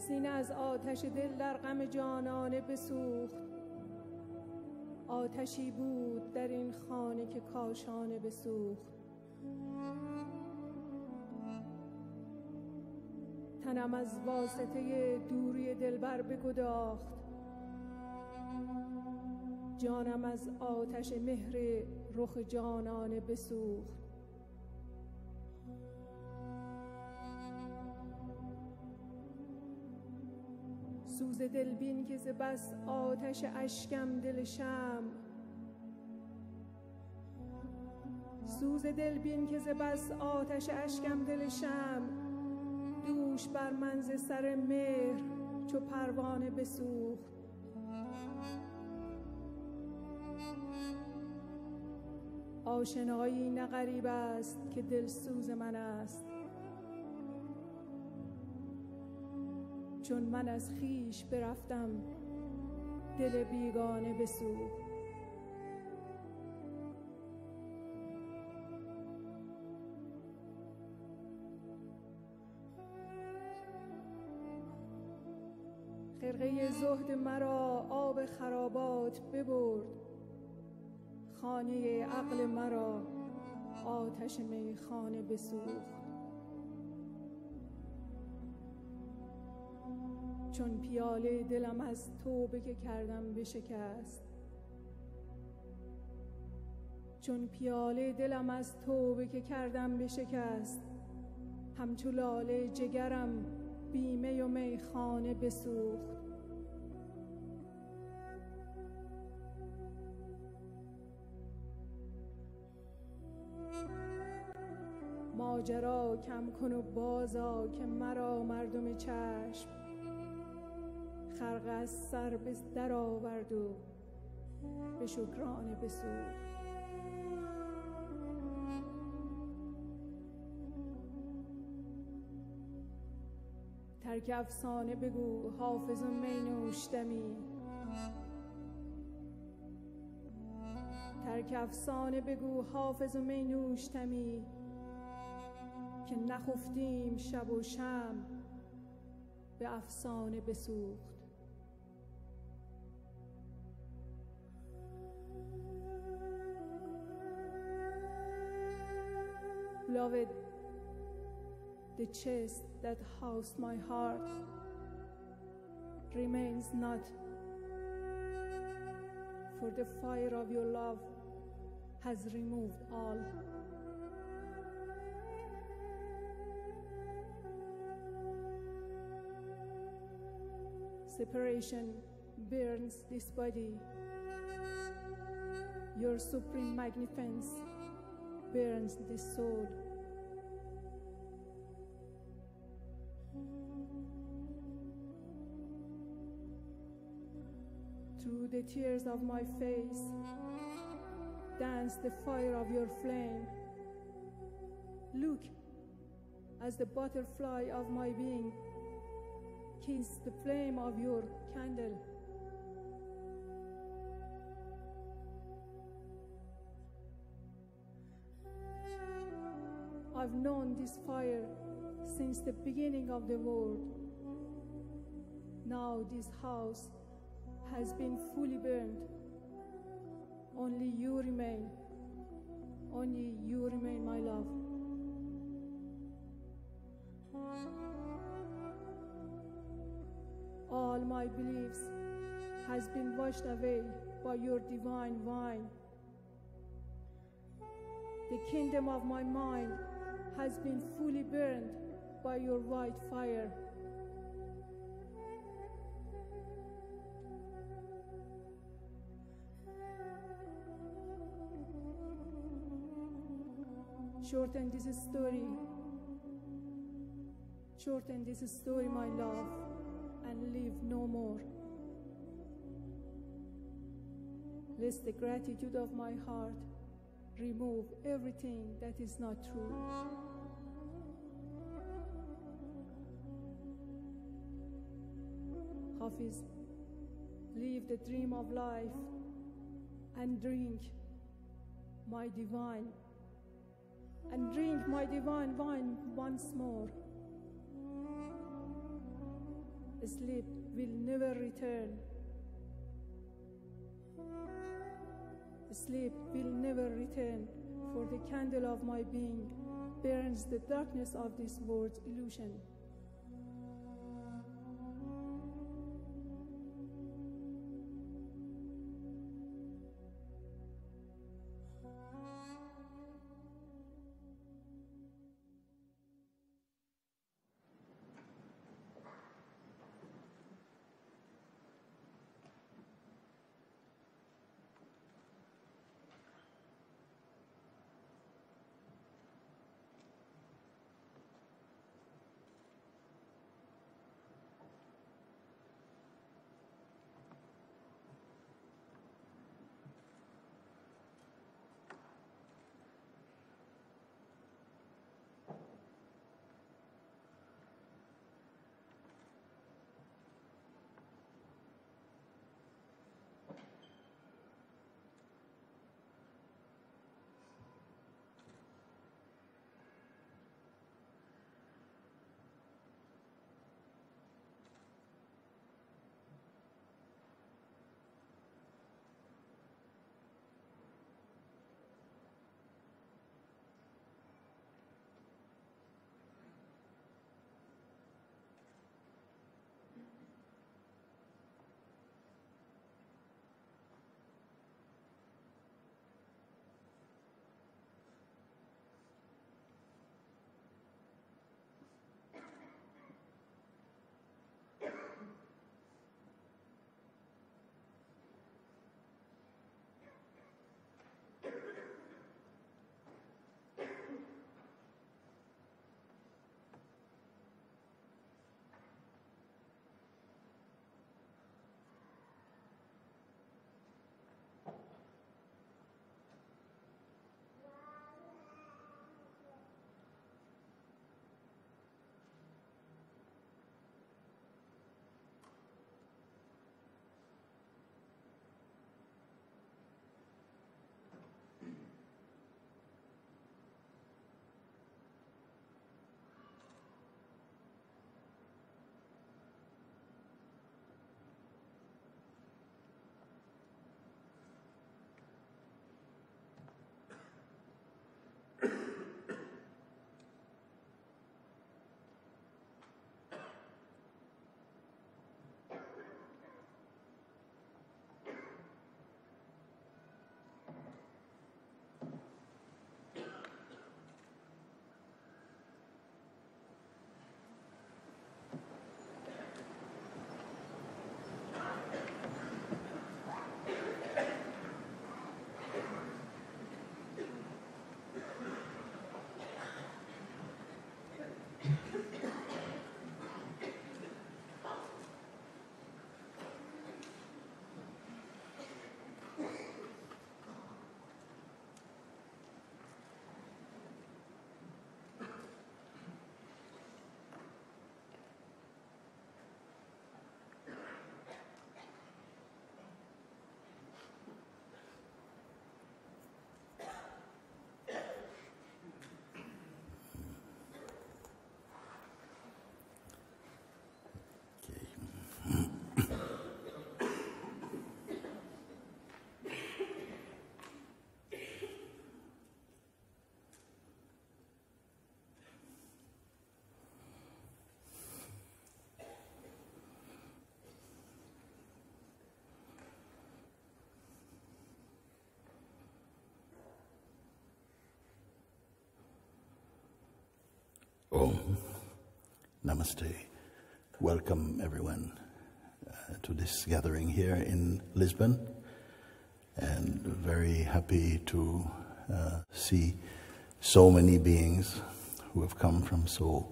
سینه از آتش دل در غم جانانه بسوخت. آتشی بود در این خانه که کاشانه بسوخت. تنم از واسطه دوری دلبر بگداخت. جانم از آتش مهر رخ جانانه بسوخت. سوز دل بین که ز بس آتش اشکم دل شمع، سوز دل بین که ز بس آتش اشکم دل شمع، دوش بر من ز سر مهر چو پروانه بسوخت. آشنایی نه غریب است که دل سوز من است، چون من از خویش برفتم دل بیگانه بسوخت. خرقه زهد مرا آب خرابات ببرد، خانه عقل مرا آتش میخانه بسوخت. چون پیاله دلم از توبه که کردم بشکست، چون پیاله دلم از توبه که کردم بشکست، همچو لاله جگرم بی می و میخانه بسوخت. ماجرا کم کن و بازا که مرا مردم چشم، خرقه از سر در آورد و به شکرانه بسوخت. ترک افسانه بگو حافظ و می نوشتمی، ترک افسانه بگو حافظ و می نوشتمی، که نخفتیم شب و شمع به افسانه بسوخت. Beloved, the chest that housed my heart remains not, for the fire of your love has removed all. Separation burns this body, your supreme magnificence burns this soul. Through the tears of my face dance the fire of your flame. Look, as the butterfly of my being kiss the flame of your candle. I've known this fire since the beginning of the world. Now this house has been fully burned. Only you remain. Only you remain, my love. All my beliefs has been washed away by your divine wine. The kingdom of my mind has been fully burned by your white fire. Shorten this story. Shorten this story, my love, and live no more. Lest the gratitude of my heart remove everything that is not true. Hafiz, live the dream of life and drink my divine wine once more. Sleep will never return. Sleep will never return, for the candle of my being burns the darkness of this world's illusion. Om. Namaste. Welcome everyone to this gathering here in Lisbon, and very happy to see so many beings who have come from so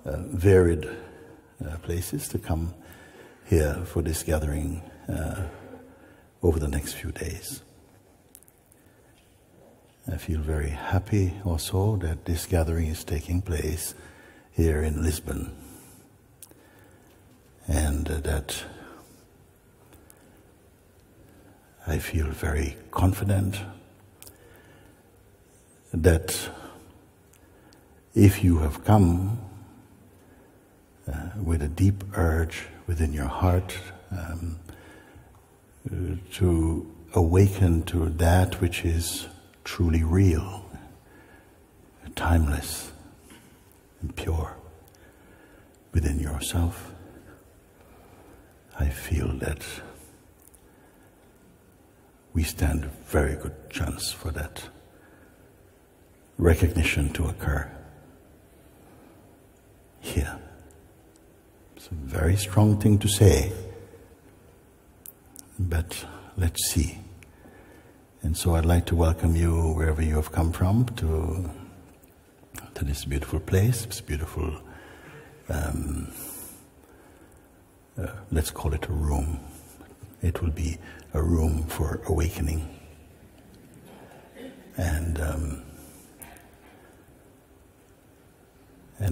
varied places to come here for this gathering over the next few days. I feel very happy also that this gathering is taking place here in Lisbon, and that I feel very confident that if you have come with a deep urge within your heart to awaken to that which is truly real, timeless and pure within yourself, I feel that we stand a very good chance for that recognition to occur here. It's a very strong thing to say, but let's see. And so I'd like to welcome you wherever you have come from to this beautiful place, this beautiful, let's call it a room. It will be a room for awakening. And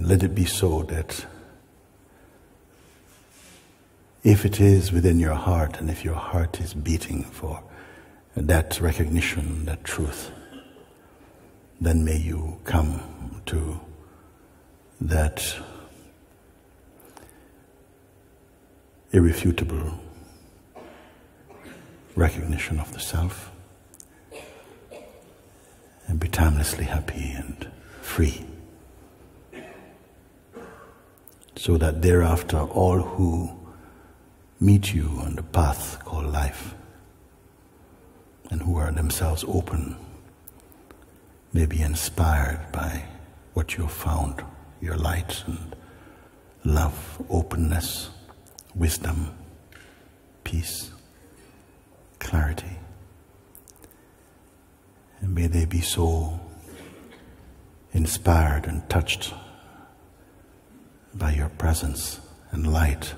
let it be so that if it is within your heart, and if your heart is beating for that recognition, that truth, then may you come to that irrefutable recognition of the self and be timelessly happy and free, so that thereafter all who meet you on the path called life and who are themselves open may be inspired by what you have found, your light and love, openness, wisdom, peace, clarity. And may they be so inspired and touched by your presence and light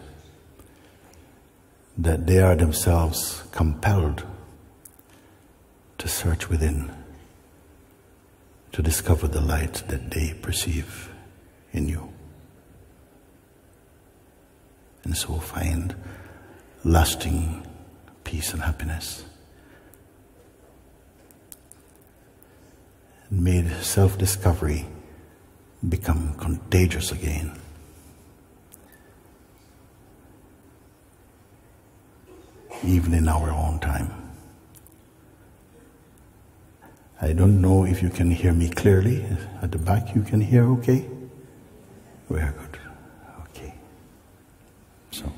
that they are themselves compelled to search within, to discover the light that they perceive in you, and so find lasting peace and happiness. And may self-discovery become contagious again. Even in our own time. I don't know if you can hear me clearly. At the back you can hear okay? Very good. Okay. So.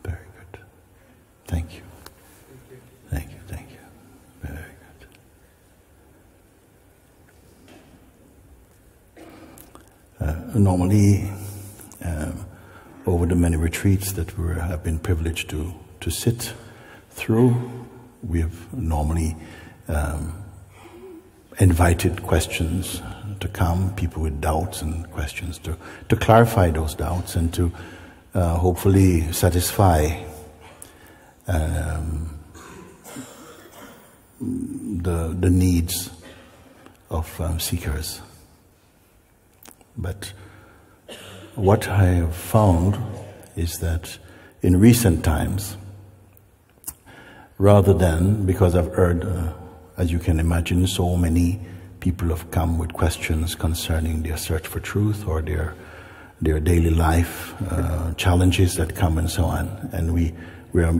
Very good. Thank you. Thank you, thank you. Very good. Normally, over the many retreats that we have been privileged to sit through, we have normally invited questions to come, people with doubts and questions to clarify those doubts and to hopefully satisfy the needs of seekers. But what I have found is that in recent times, rather than, because I've heard, as you can imagine, so many people have come with questions concerning their search for truth or their daily life challenges that come and so on, and we are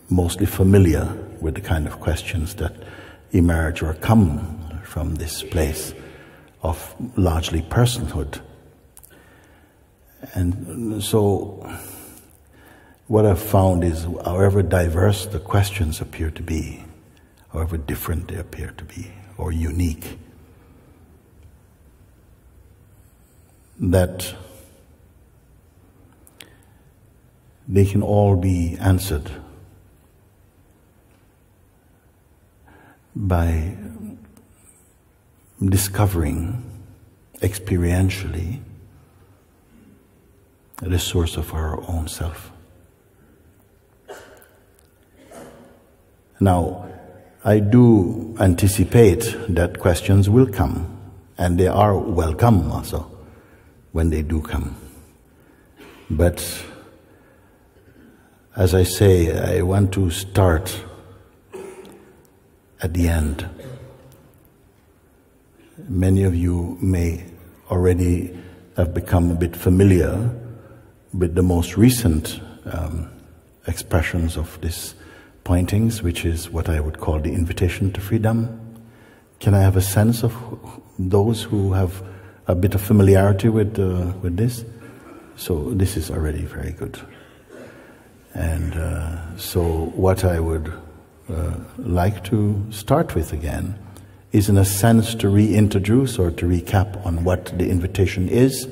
mostly familiar with the kind of questions that emerge or come from this place of largely personhood. And so what I've found is, however diverse the questions appear to be, however different they appear to be, or unique, that they can all be answered by discovering experientially the source of our own self. Now, I do anticipate that questions will come, and they are welcome also when they do come. But as I say, I want to start at the end. Many of you may already have become a bit familiar with the most recent expressions of these pointings, which is what I would call the invitation to freedom. Can I have a sense of those who have a bit of familiarity with this? So this is already very good. And so what I would like to start with again is, in a sense, to reintroduce or to recap on what the invitation is,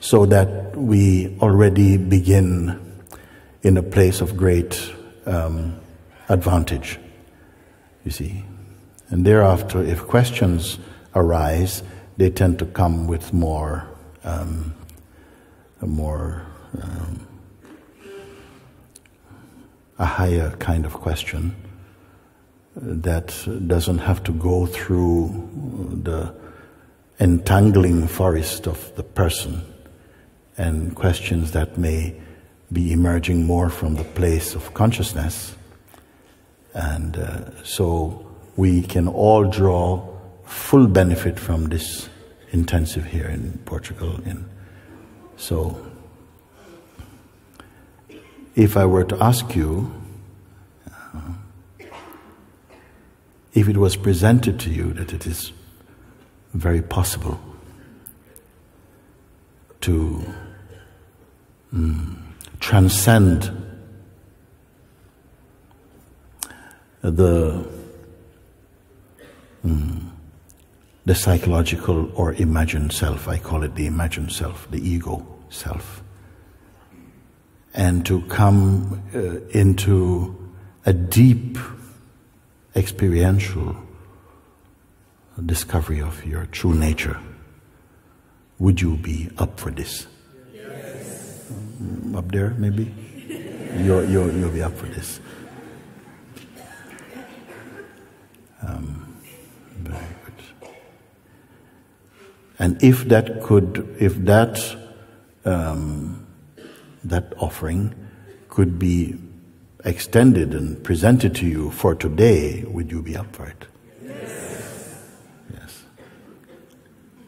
so that we already begin in a place of great advantage, you see. And thereafter, if questions arise, they tend to come with a higher kind of question that doesn't have to go through the entangling forest of the person, and questions that may be emerging more from the place of consciousness. And so we can all draw full benefit from this intensive here in Portugal. So if I were to ask you, if it was presented to you that it is very possible to transcend the psychological or imagined self, I call it the imagined self, the ego self, and to come into a deep experiential discovery of your true nature, would you be up for this? Yes. Up there, maybe? You'll be up for this. Very good. And if that offering could be extended and presented to you for today, would you be up for it? Yes. Yes.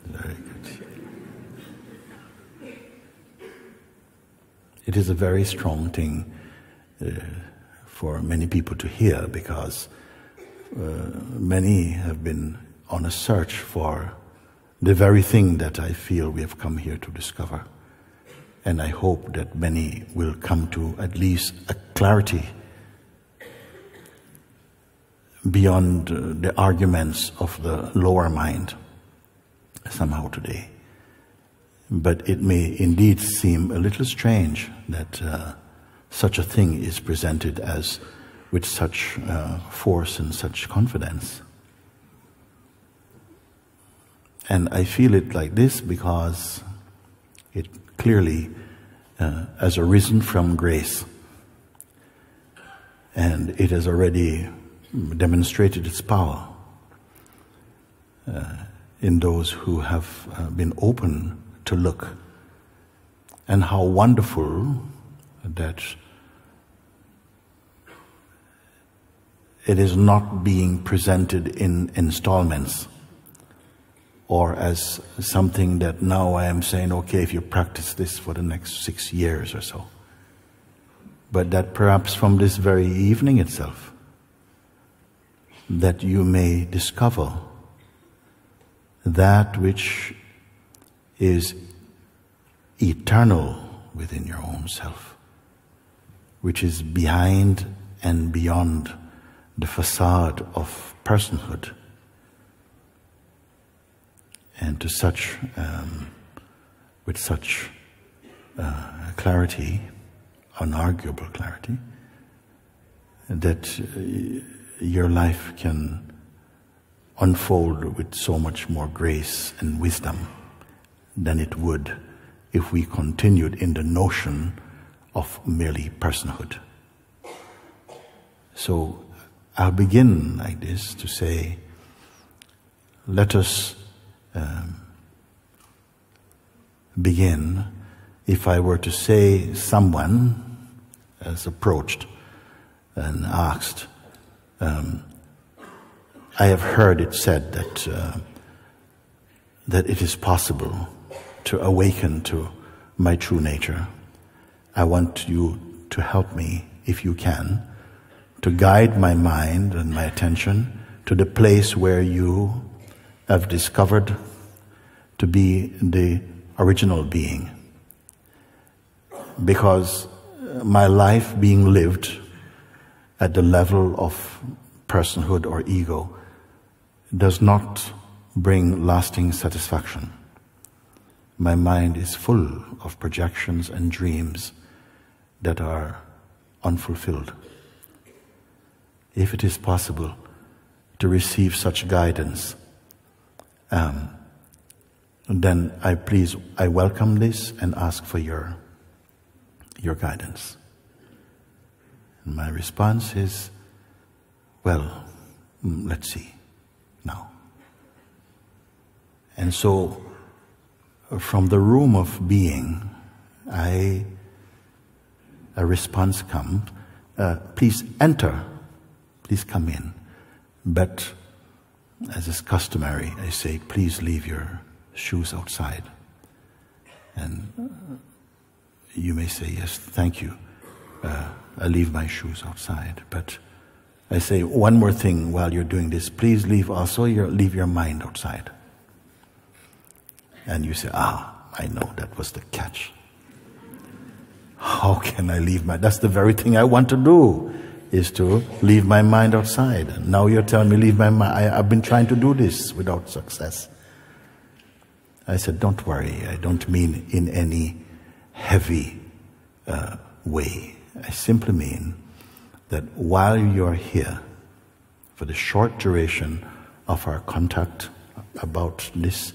Very good. It is a very strong thing for many people to hear, because many have been on a search for the very thing that I feel we have come here to discover. And I hope that many will come to at least a clarity beyond the arguments of the lower mind somehow today. But it may indeed seem a little strange that such a thing is presented as with such force and such confidence. And I feel it like this because it clearly has arisen from grace, and it has already demonstrated its power in those who have been open to look. And how wonderful that it is not being presented in installments, or as something that now I am saying, okay, if you practice this for the next 6 years or so. But that perhaps from this very evening itself, that you may discover that which is eternal within your own self, which is behind and beyond the facade of personhood. And to such, with such clarity, unarguable clarity, that your life can unfold with so much more grace and wisdom than it would if we continued in the notion of merely personhood. So I'll begin like this to say, let us begin. If I were to say someone has approached and asked, I have heard it said that it is possible to awaken to my true nature. I want you to help me, if you can, to guide my mind and my attention to the place where you have discovered to be the original being. Because my life being lived at the level of personhood or ego does not bring lasting satisfaction. My mind is full of projections and dreams that are unfulfilled. If it is possible to receive such guidance, then I welcome this and ask for your guidance. And my response is, well, let's see now. And so, from the room of being, a response comes, please enter, please come in. But, as is customary, I say, please leave your shoes outside. And you may say, yes, thank you. I leave my shoes outside. But I say, one more thing while you're doing this, please leave your mind outside. And you say, I know that was the catch. How can I leave that's the very thing I want to do, is to leave my mind outside. And now you're telling me leave my mind. I've been trying to do this without success. I said, don't worry, I don't mean in any heavy way. I simply mean that while you're here, for the short duration of our contact about this,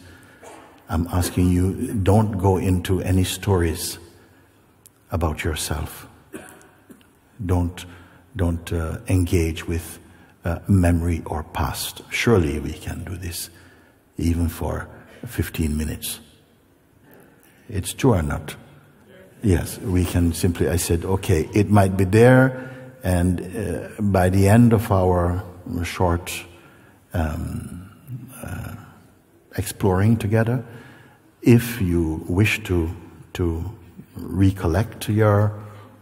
I'm asking you, don't go into any stories about yourself. Don't engage with memory or past. Surely we can do this, even for 15 minutes. It's true or not? Yes, we can simply, I said, okay, it might be there, and by the end of our short exploring together, if you wish to recollect your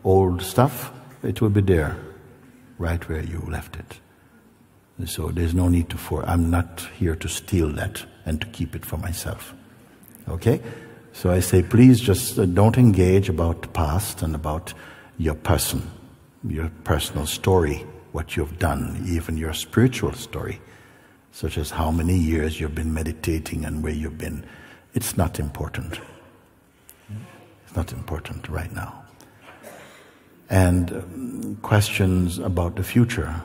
old stuff, it will be there, right where you left it. So there's no need I'm not here to steal that and to keep it for myself. Okay? So I say, please just don't engage about the past and about your person, your personal story, what you've done, even your spiritual story, such as how many years you've been meditating and where you've been. It's not important. It's not important right now. And questions about the future,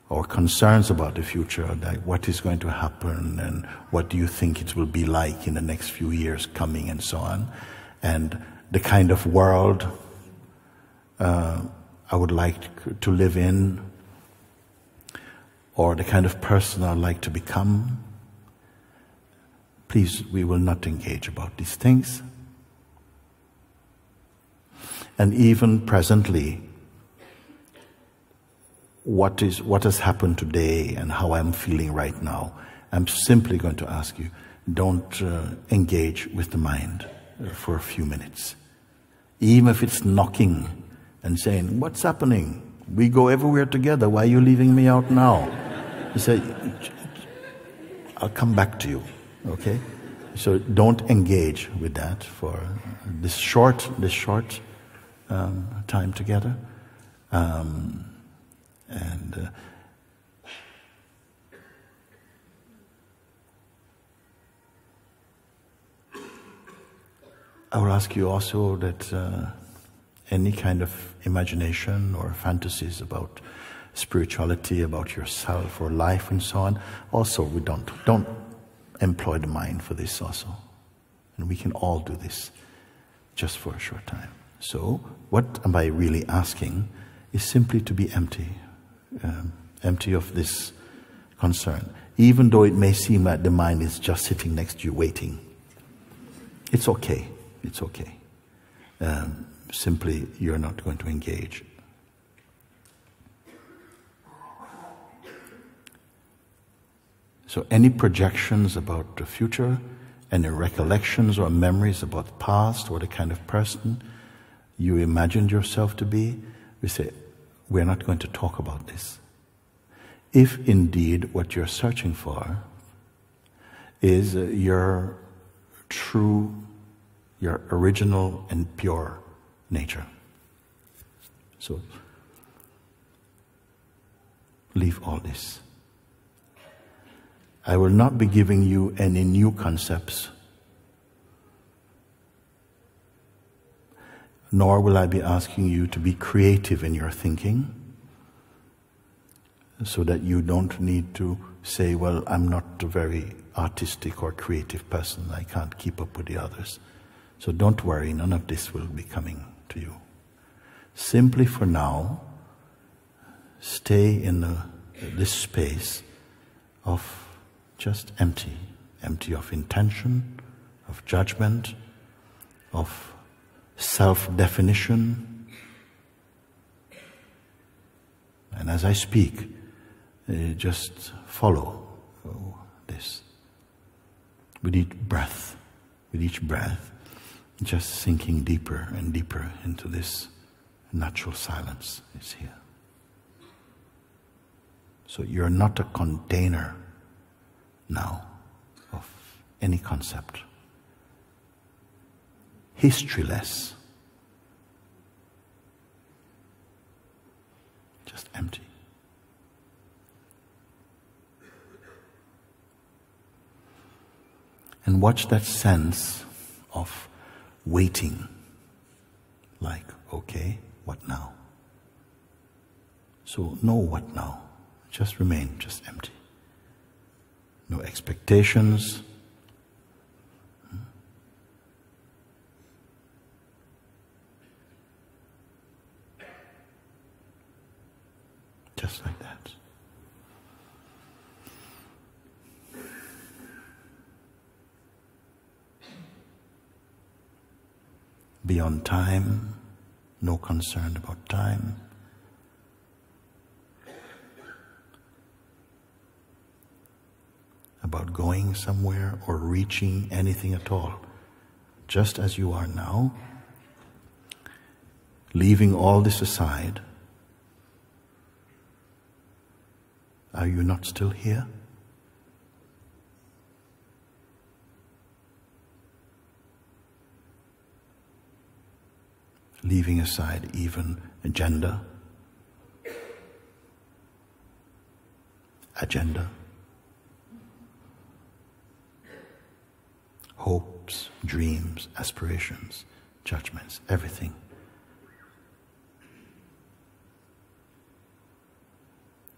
or concerns about the future, like what is going to happen and what do you think it will be like in the next few years coming and so on, and the kind of world I would like to live in, or the kind of person I'd like to become. Please, we will not engage about these things. And even presently, what has happened today and how I'm feeling right now, I'm simply going to ask you, don't engage with the mind for a few minutes. Even if it's knocking and saying, what's happening? We go everywhere together. Why are you leaving me out now? You say, I'll come back to you. Okay? So don't engage with that for this short time together. I will ask you also that any kind of imagination or fantasies about spirituality, about yourself or life and so on, also we don't employ the mind for this also. And we can all do this just for a short time. So what am I really asking is simply to be empty. Empty of this concern. Even though it may seem like the mind is just sitting next to you waiting. It's okay. It's okay. Simply, you're not going to engage. So any projections about the future, any recollections or memories about the past or the kind of person you imagined yourself to be, we say, we're not going to talk about this. If indeed what you're searching for is your true, your original and pure nature. So, leave all this. I will not be giving you any new concepts, nor will I be asking you to be creative in your thinking, so that you don't need to say, well, I'm not a very artistic or creative person, I can't keep up with the others. So don't worry, none of this will be coming to you. Simply for now, stay in this space of just empty of intention, of judgment, of self-definition. And as I speak, just follow this. With each breath, just sinking deeper and deeper into this natural silence is here. So you're not a container now of any concept. Historyless. Just empty. And watch that sense of waiting. Like, okay, what now? So, no what now. Just remain, just empty. No expectations. Just like that. Beyond time, no concern about time. About going somewhere or reaching anything at all. Just as you are now, leaving all this aside, are you not still here? Leaving aside even agenda, hopes, dreams, aspirations, judgments, everything.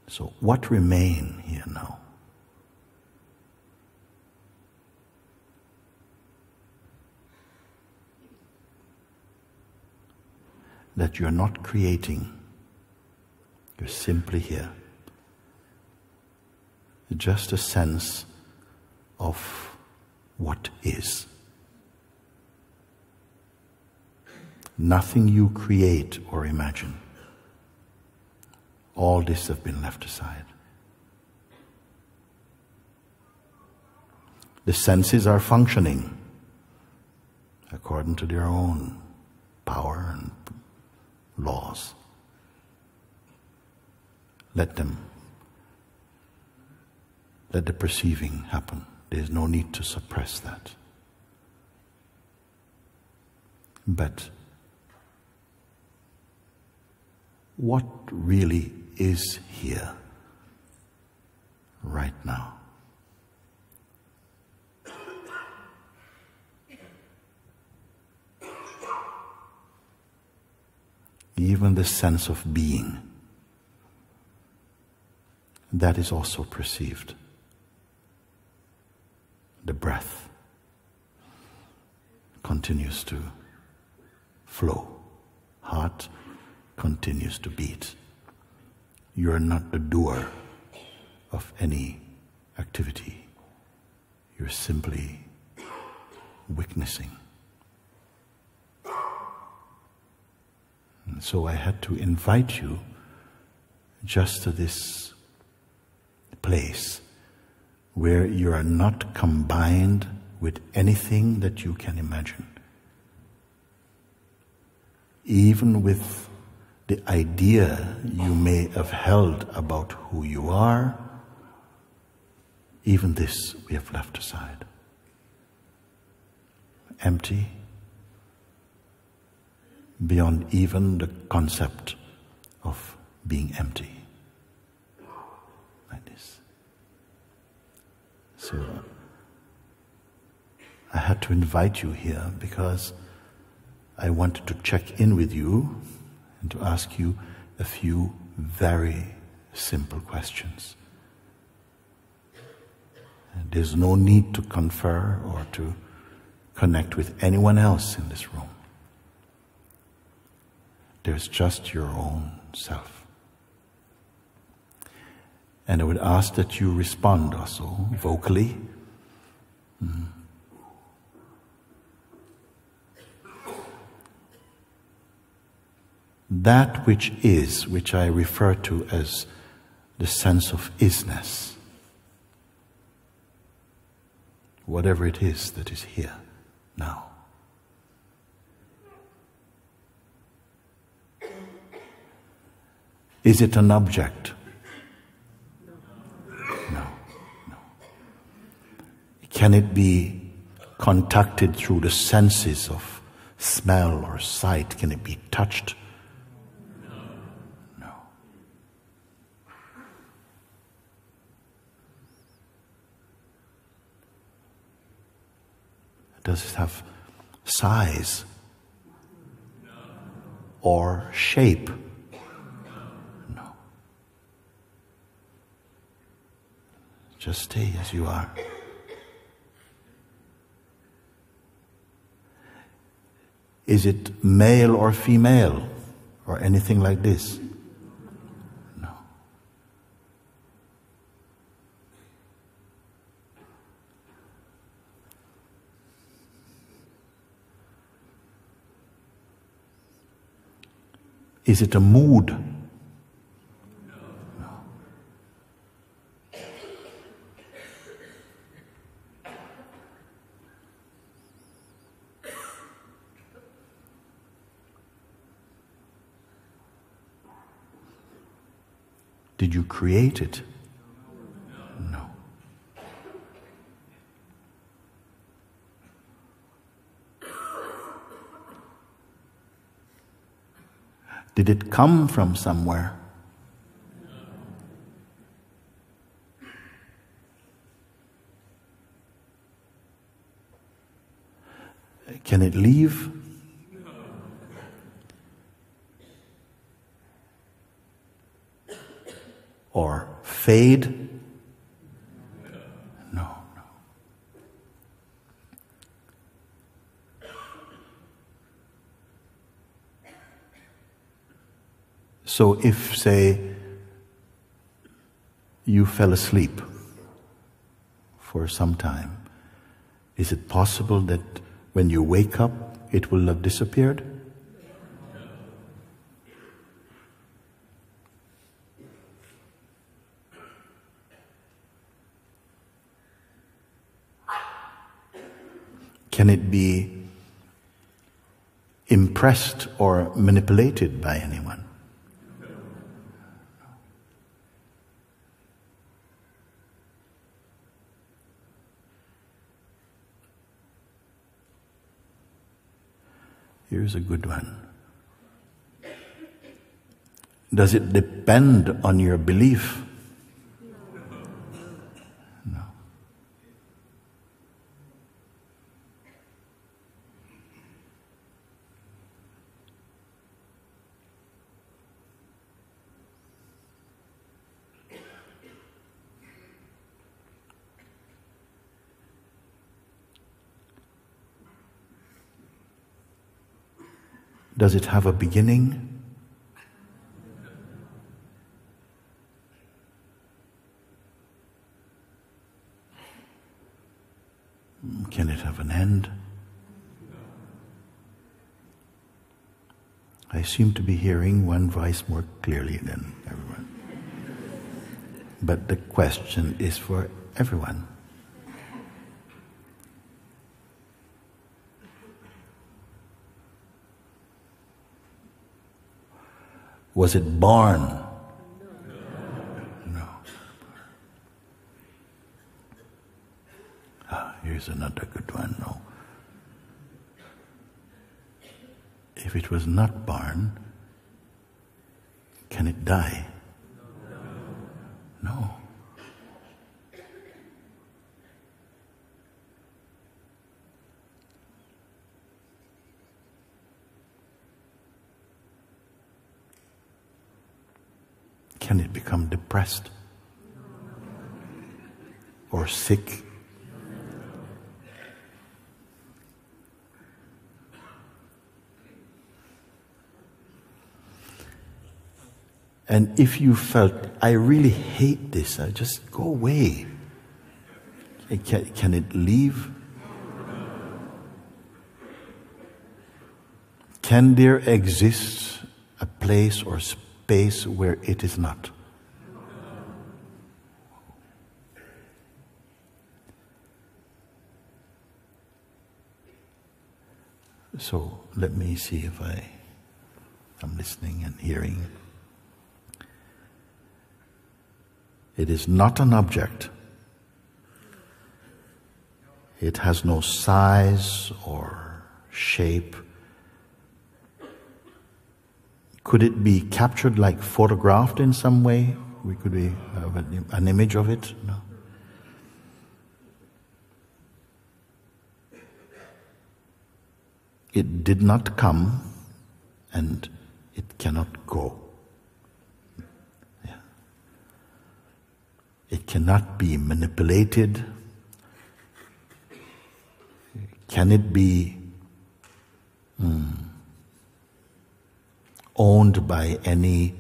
So what remain here now? That you're not creating, you're simply here. Just a sense of what is. Nothing you create or imagine. All this have been left aside. The senses are functioning according to their own power and laws. Let the perceiving happen. There's no need to suppress that. But what really is here right now? Even the sense of being, that is also perceived. The breath continues to flow. Heart continues to beat. You are not the doer of any activity. You're simply witnessing. And so I had to invite you just to this place where you are not combined with anything that you can imagine. Even with the idea you may have held about who you are, even this we have left aside. Empty, beyond even the concept of being empty. Like this. So, I had to invite you here because I wanted to check in with you and to ask you a few very simple questions. And there's no need to confer or to connect with anyone else in this room. There's just your own self. And I would ask that you respond also vocally. That which is, which I refer to as the sense of isness, whatever it is that is here now. Is it an object? No. Can it be contacted through the senses of smell or sight? Can it be touched? No. Does it have size or shape? No. Just stay as you are. Is it male or female or anything like this? No. Is it a mood? No. Did you create it? No. Did it come from somewhere? Can it leave? Or fade? No. So if, say, you fell asleep for some time, is it possible that when you wake up, it will have disappeared? Can it be impressed or manipulated by anyone? Here's a good one. Does it depend on your belief? No. Does it have a beginning? Can it have an end? I seem to be hearing one voice more clearly than everyone. But the question is for everyone. Was it born? No. Here's another good one. No. If it was not born, can it die? No. Can it become depressed or sick? And if you felt, I really hate this, I just go away. Can it leave? Can there exist a place or space where it is not? So let me see if I'm listening and hearing. It is not an object. It has no size or shape. Could it be captured, like photographed in some way? Could we have an image of it? No. It did not come, and it cannot go. Yeah. It cannot be manipulated. Can it be owned by any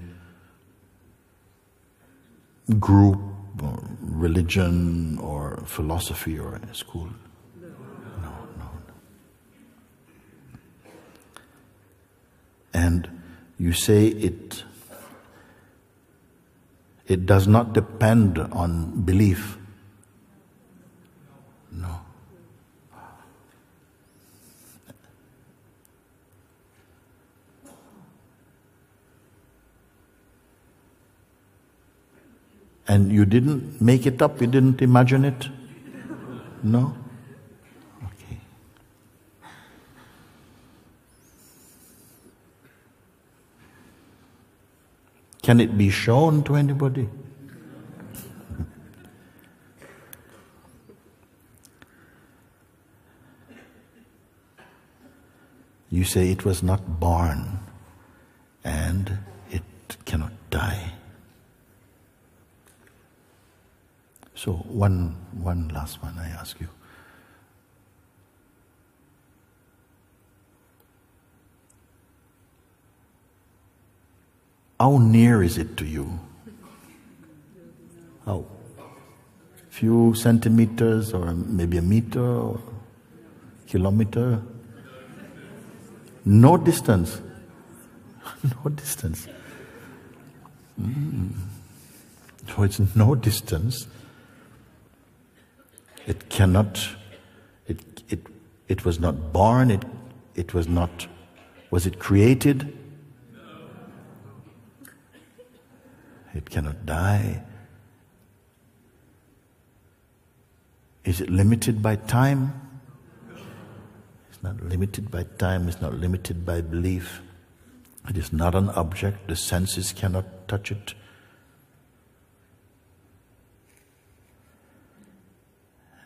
group or religion or philosophy or school? No. And you say it does not depend on belief. No. And you didn't make it up, you didn't imagine it? No? Okay. Can it be shown to anybody? You say it was not born and it cannot die. So one last one I ask you. How near is it to you? How? Few centimeters or maybe a meter or kilometer? No distance. No distance. So it's no distance. It cannot, it was not born, it was not, was it created? It cannot die. Is it limited by time? It's not limited by time, it's not limited by belief. It is not an object, the senses cannot touch it.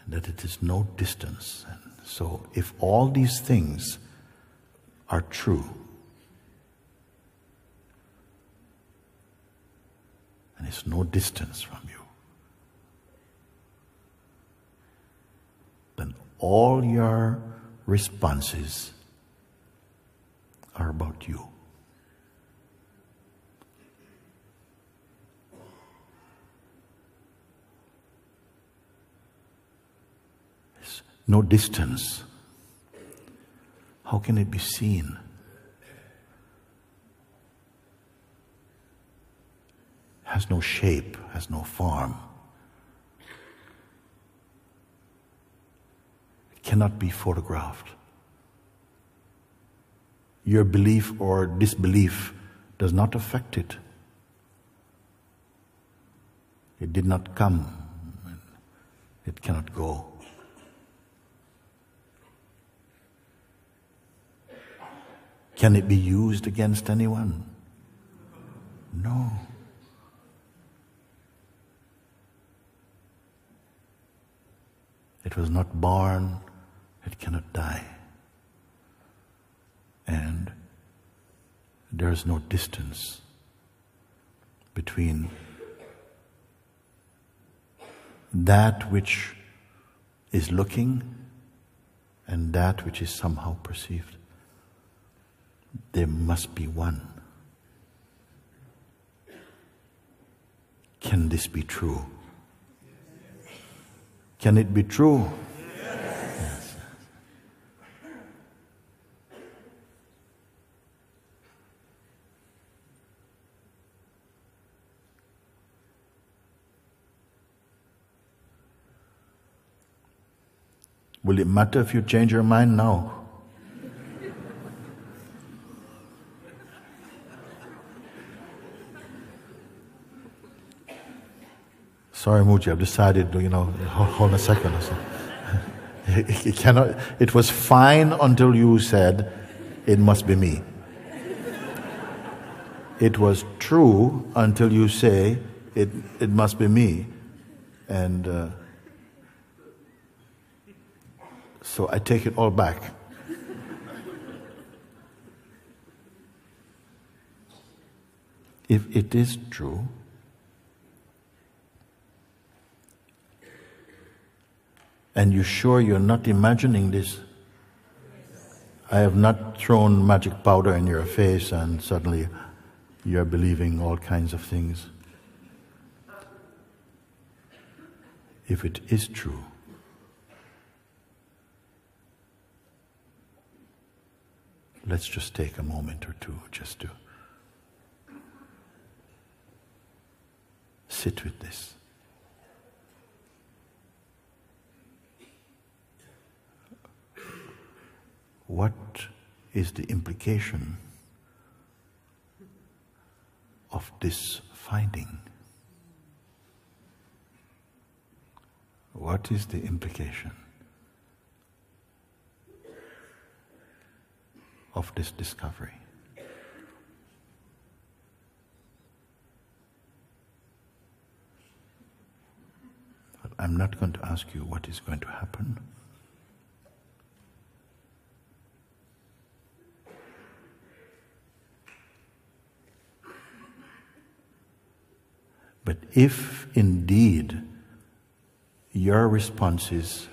That it is no distance. And so if all these things are true, and it's no distance from you, then all your responses are about you. There's no distance. How can it be seen? Has no shape, has no form. cannot be photographed. Your belief or disbelief does not affect it. It did not come. It cannot go. Can it be used against anyone? No. It was not born, it cannot die. And there is no distance between that which is looking and that which is somehow perceived. There must be one. Can this be true? Can it be true? Yes. Will it matter if you change your mind now? Sorry, Mooji, I've decided, hold a second. It cannot. It was fine until you said, it must be me. It was true until you say, it must be me. And so I take it all back. If it is true, and you're sure you're not imagining this? I have not thrown magic powder in your face and suddenly you're believing all kinds of things. If it is true, let's just take a moment or two just to sit with this. What is the implication of this finding? What is the implication of this discovery? But I'm not going to ask you what is going to happen. But if indeed your response is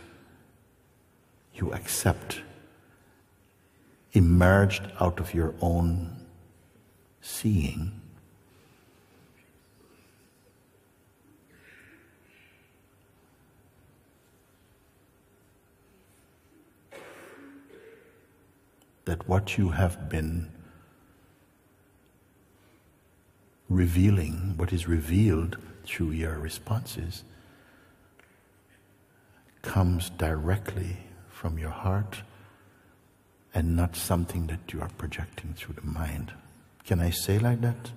you accept, emerged out of your own seeing, that what you have been revealing, what is revealed through your responses, comes directly from your heart and not something that you are projecting through the mind. Can I say like that?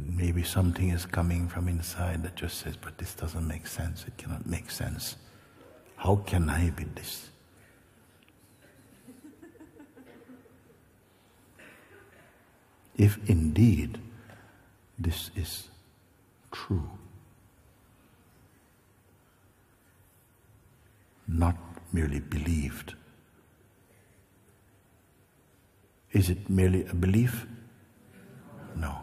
Maybe something is coming from inside that just says, but this doesn't make sense, it cannot make sense. How can I be this? If indeed this is true, not merely believed, is it merely a belief? No.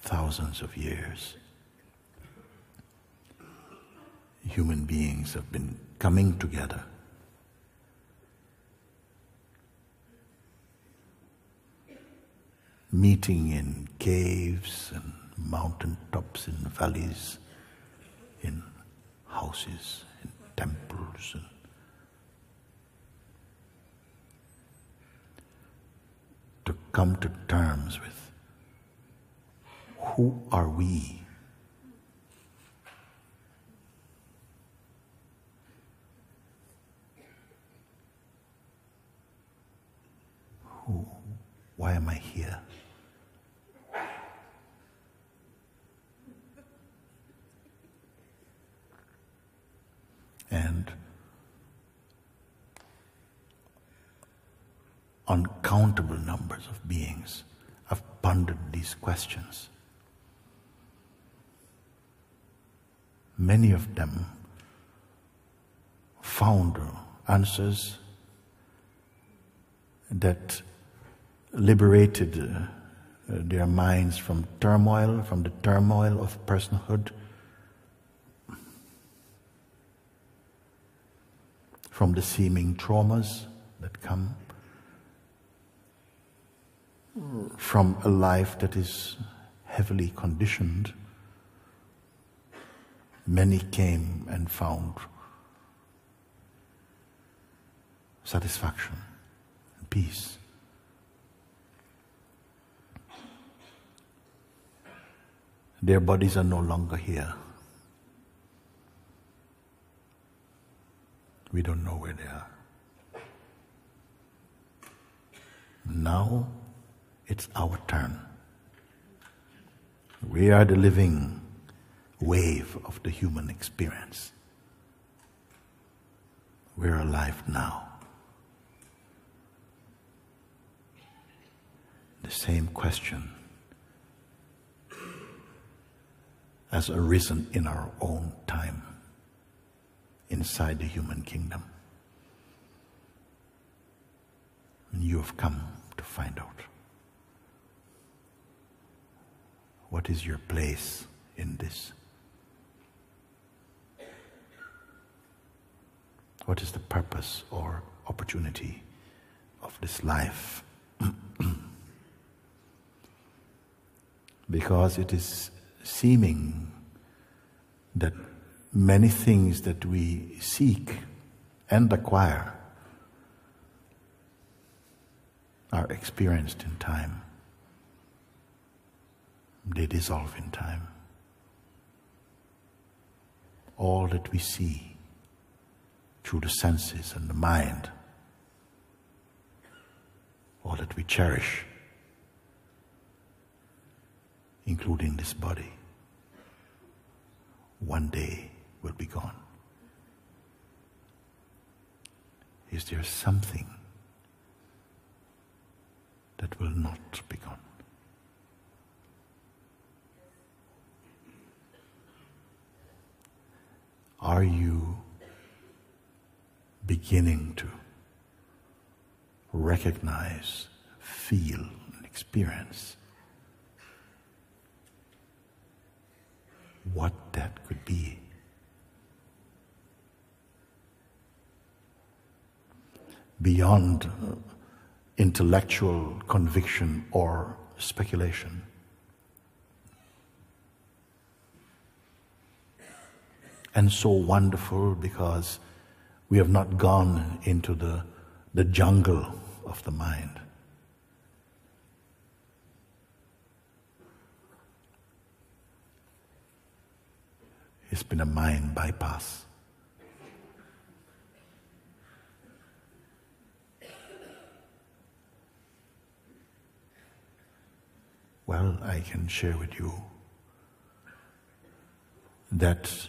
Thousands of years, human beings have been coming together. Meeting in caves and mountain tops, in valleys, in houses, in temples, and to come to terms with who are we? Why am I here? And uncountable numbers of beings have pondered these questions. Many of them found answers that liberated their minds from the turmoil of personhood, from the seeming traumas that come from a life that is heavily conditioned. Many came and found satisfaction and peace. Their bodies are no longer here. We don't know where they are. Now it's our turn. We are the living wave of the human experience. We're alive now. The same question has arisen in our own time inside the human kingdom. And you have come to find out. What is your place in this? What is the purpose or opportunity of this life? Because it is seeming that many things that we seek and acquire are experienced in time. They dissolve in time. All that we see through the senses and the mind, all that we cherish, including this body, one day will be gone. Is there something that will not be gone? Are you beginning to recognize, feel, and experience what that could be? Beyond intellectual conviction or speculation. And so wonderful because we have not gone into the jungle of the mind. It's been a mind bypass. Well, I can share with you that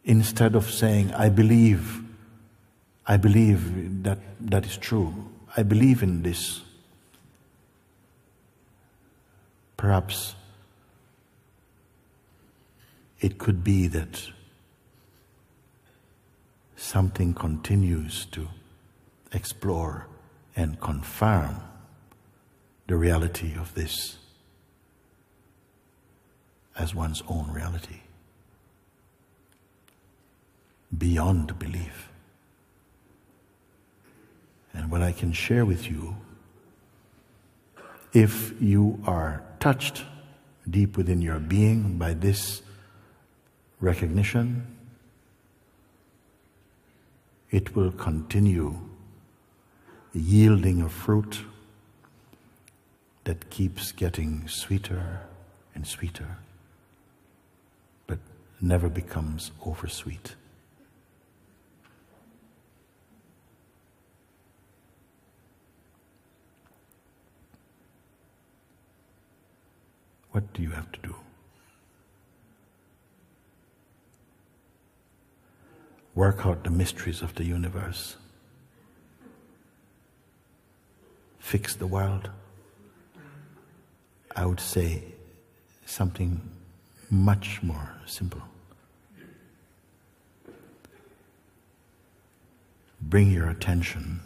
instead of saying, I believe that is true, I believe in this, perhaps it could be that something continues to explore and confirm the reality of this as one's own reality. beyond belief. And what I can share with you, if you are touched deep within your being by this recognition, it will continue yielding a fruit that keeps getting sweeter and sweeter, but never becomes oversweet. What do you have to do? Work out the mysteries of the universe. Fix the world. I would say something much more simple. Bring your attention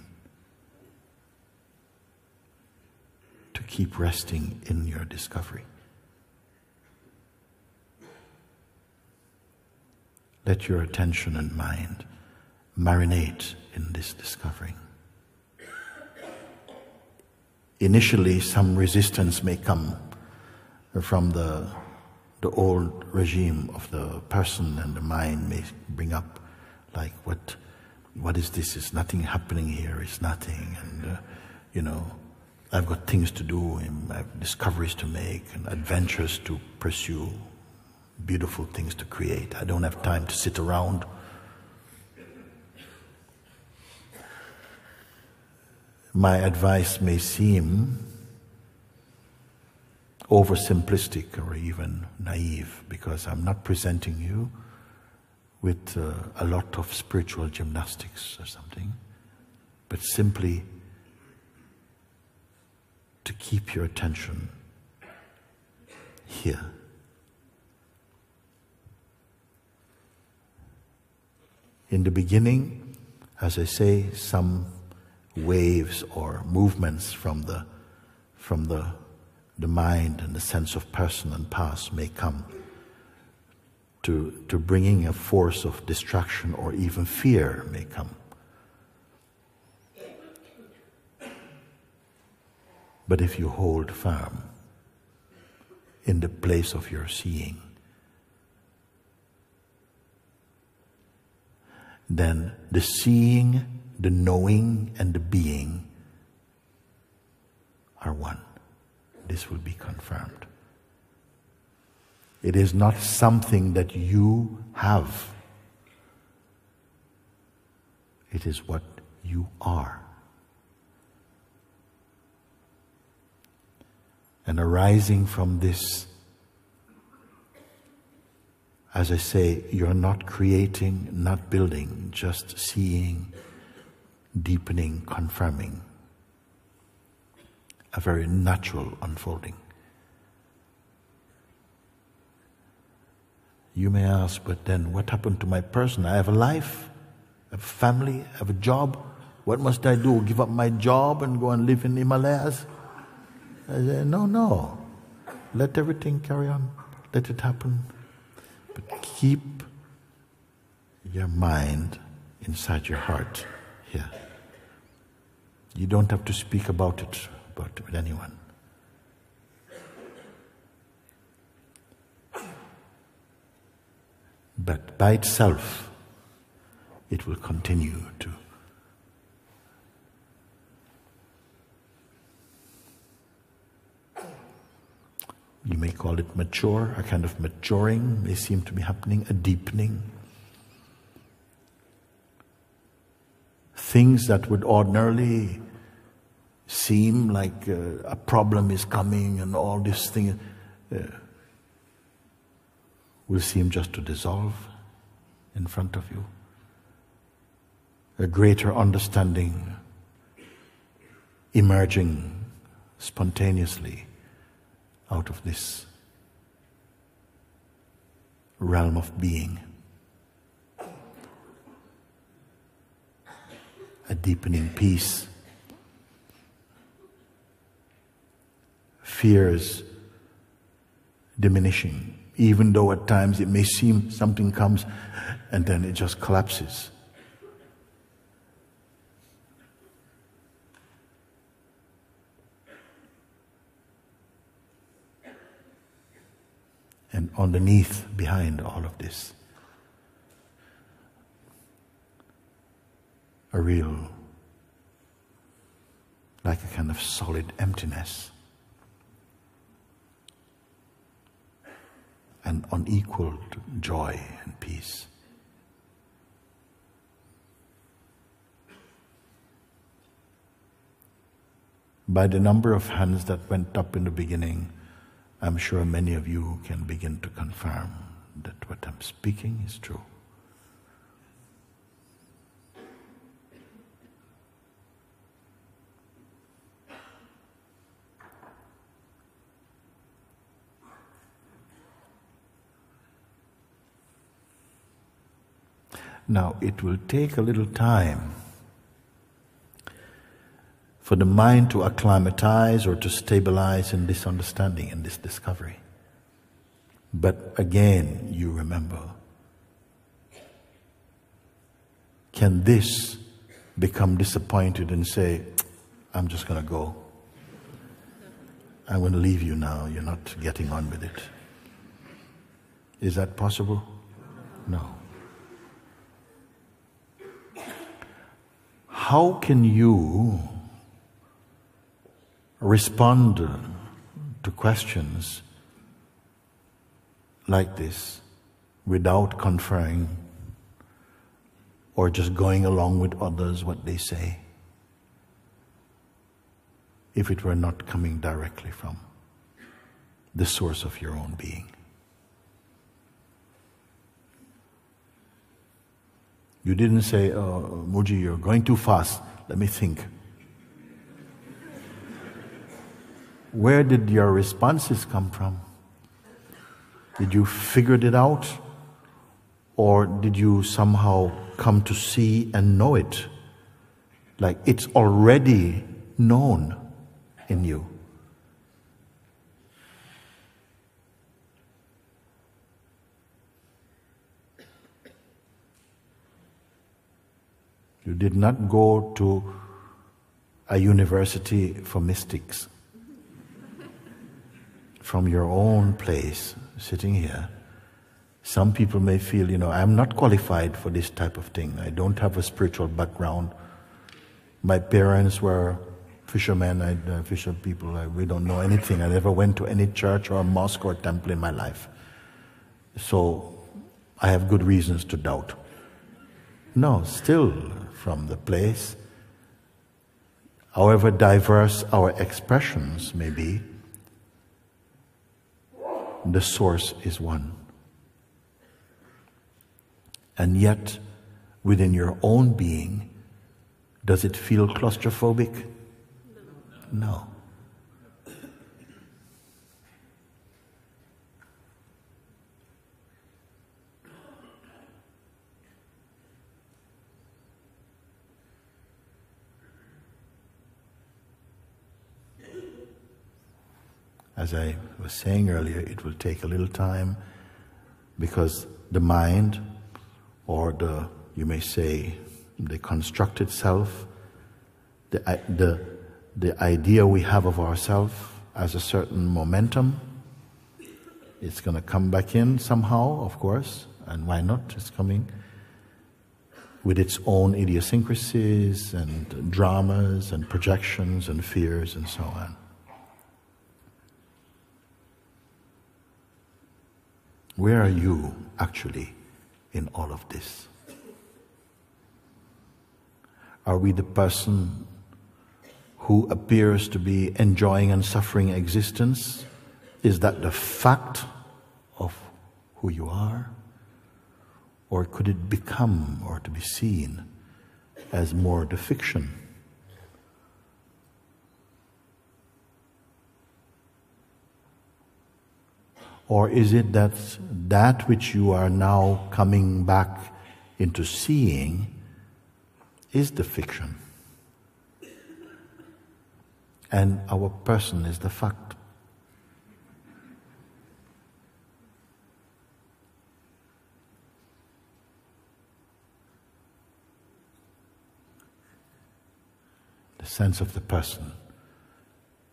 to keep resting in your discovery. Let your attention and mind marinate in this discovering. Initially, some resistance may come from the old regime of the person, and the mind may bring up like, what is this? Is nothing happening here? It's nothing, and I've got things to do, and I have discoveries to make, and adventures to pursue, beautiful things to create. I don't have time to sit around. My advice may seem oversimplistic or even naive, because I'm not presenting you with a lot of spiritual gymnastics or something, but simply to keep your attention here. In the beginning, as I say, some waves or movements from the mind and the sense of person and past may come to bringing a force of distraction, or even fear may come. But if you hold firm in the place of your seeing, then the seeing, the knowing, and the being are one. This will be confirmed. It is not something that you have. It is what you are. And arising from this, as I say, you're not creating, not building, just seeing, deepening, confirming. A very natural unfolding. You may ask, but then what happened to my person? I have a life, I have a family, I have a job. What must I do? Give up my job and go and live in the Himalayas? I say, no. Let everything carry on. Let it happen. But keep your mind inside your heart here. You don't have to speak about it with anyone. But by itself, it will continue to you may call it mature, a kind of maturing may seem to be happening, a deepening. Things that would ordinarily seem like a problem is coming and all this thing will seem just to dissolve in front of you. A greater understanding emerging spontaneously out of this realm of being. A deepening peace. Fears diminishing even though at times it may seem something comes and then it just collapses. And underneath, behind all of this, a real, like a kind of solid emptiness, and unequaled joy and peace. By the number of hands that went up in the beginning, I'm sure many of you can begin to confirm that what I'm speaking is true. Now, it will take a little time for the mind to acclimatize or to stabilize in this understanding and this discovery. But again, you remember, can this become disappointed and say, I'm just going to go. I'm going to leave you now. You're not getting on with it. Is that possible? No. How can you respond to questions like this without conferring or just going along with others what they say, if it were not coming directly from the source of your own being? You didn't say, oh, Mooji, you're going too fast. Let me think. Where did your responses come from? Did you figure it out? Or did you somehow come to see and know it? Like it's already known in you. You did not go to a university for mystics. From your own place, sitting here, some people may feel, I'm not qualified for this type of thing. I don't have a spiritual background. My parents were fishermen, fisher people. We don't know anything. I never went to any church or mosque or temple in my life. So I have good reasons to doubt. No, still from the place, however diverse our expressions may be, the source is one. And yet, within your own being, does it feel claustrophobic? No. As I was saying earlier, it will take a little time because the mind, or you may say, the constructed self, the idea we have of ourselves as a certain momentum, it's going to come back in somehow, of course, and why not? It's coming with its own idiosyncrasies and dramas and projections and fears and so on. Where are you actually in all of this? Are we the person who appears to be enjoying and suffering existence? Is that the fact of who you are? Or could it become, or to be seen, as more the fiction? Or is it that which you are now coming back into seeing is the fiction, and our person is the fact? The sense of the person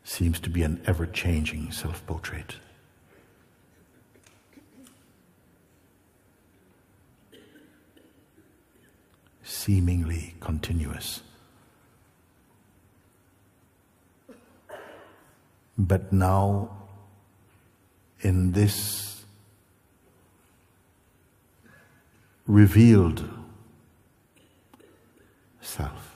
seems to be an ever-changing self-portrait. Seemingly continuous. But now, in this revealed self,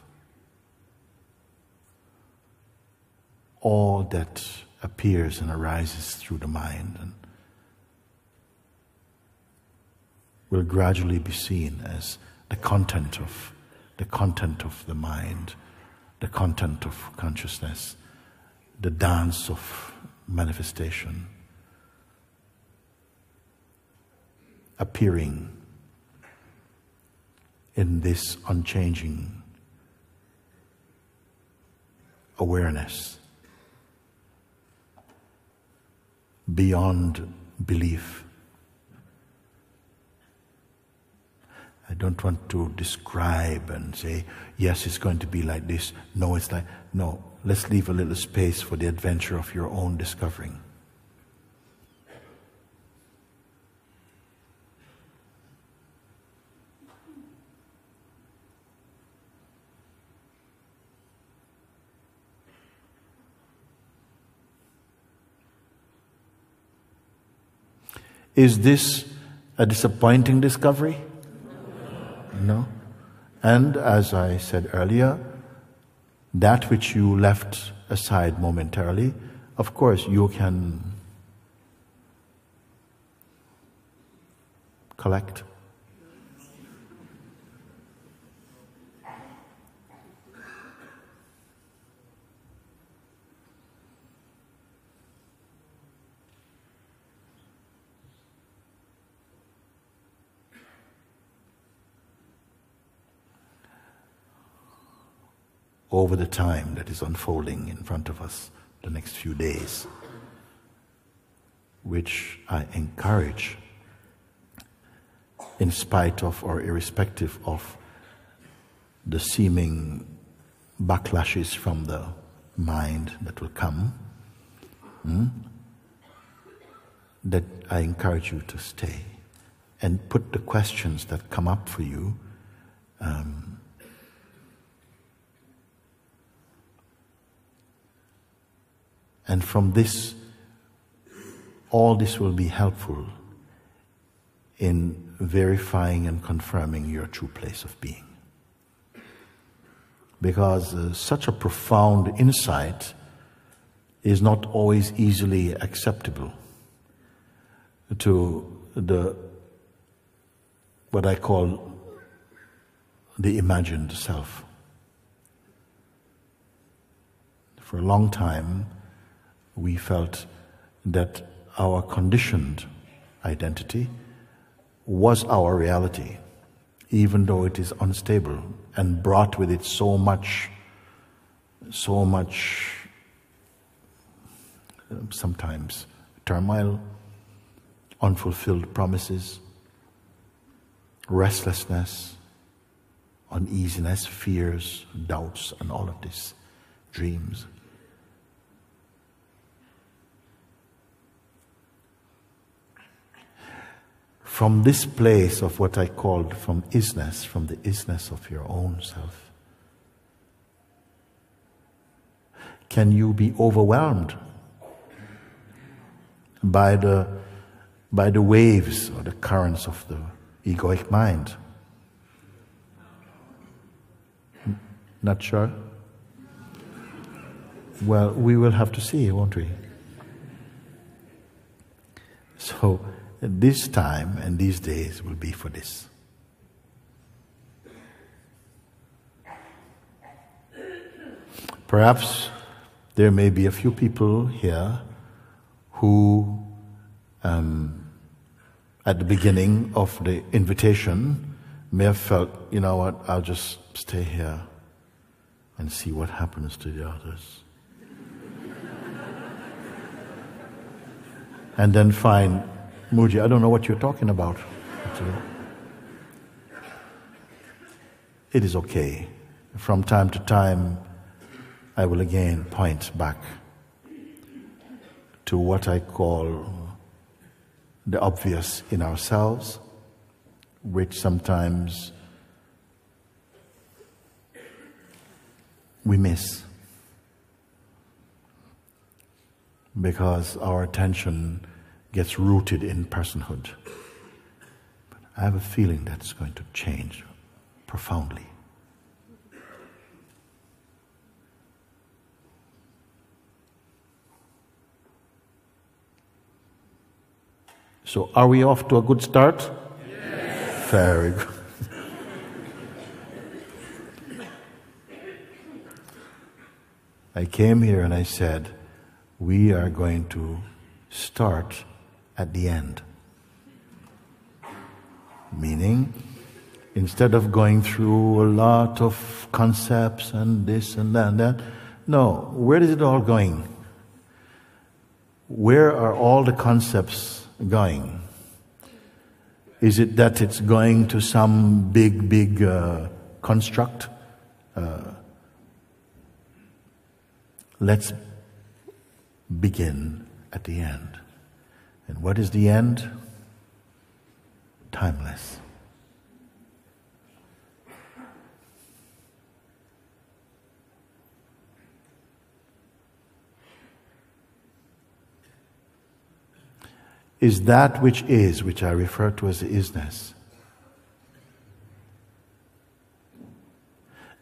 all that appears and arises through the mind and will gradually be seen as the content of the mind, the content of consciousness, the dance of manifestation, appearing in this unchanging awareness beyond belief. I don't want to describe and say, yes, it's going to be like this. No, it's like, no, let's leave a little space for the adventure of your own discovering. Is this a disappointing discovery? No. And as I said earlier, that which you left aside momentarily, of course you can collect. Over the time that is unfolding in front of us, the next few days, which I encourage, in spite of or irrespective of the seeming backlashes from the mind that will come, that I encourage you to stay and put the questions that come up for you and from this, all this will be helpful in verifying and confirming your true place of being. Because such a profound insight is not always easily acceptable to what I call the imagined self. For a long time, we felt that our conditioned identity was our reality, even though it is unstable and brought with it so much sometimes turmoil, unfulfilled promises, restlessness, uneasiness, fears, doubts, and all of this, dreams. From this place of what I called from the isness of your own self, can you be overwhelmed by the waves or the currents of the egoic mind? Not sure? Well, we will have to see, won't we? So, this time and these days will be for this. Perhaps there may be a few people here who, at the beginning of the invitation, may have felt, you know what, I'll just stay here and see what happens to the others. And then find, Mooji, I don't know what you're talking about. It is okay. From time to time, I will again point back to what I call the obvious in ourselves, which sometimes we miss because our attention gets rooted in personhood. But I have a feeling that's going to change profoundly. So are we off to a good start? Yes. Very good. I came here and I said, we are going to start at the end. Meaning, instead of going through a lot of concepts and this and that and that, no, where is it all going? Where are all the concepts going? Is it that it's going to some big construct? Let's begin at the end. And what is the end? Timeless. Is that which I refer to as the isness,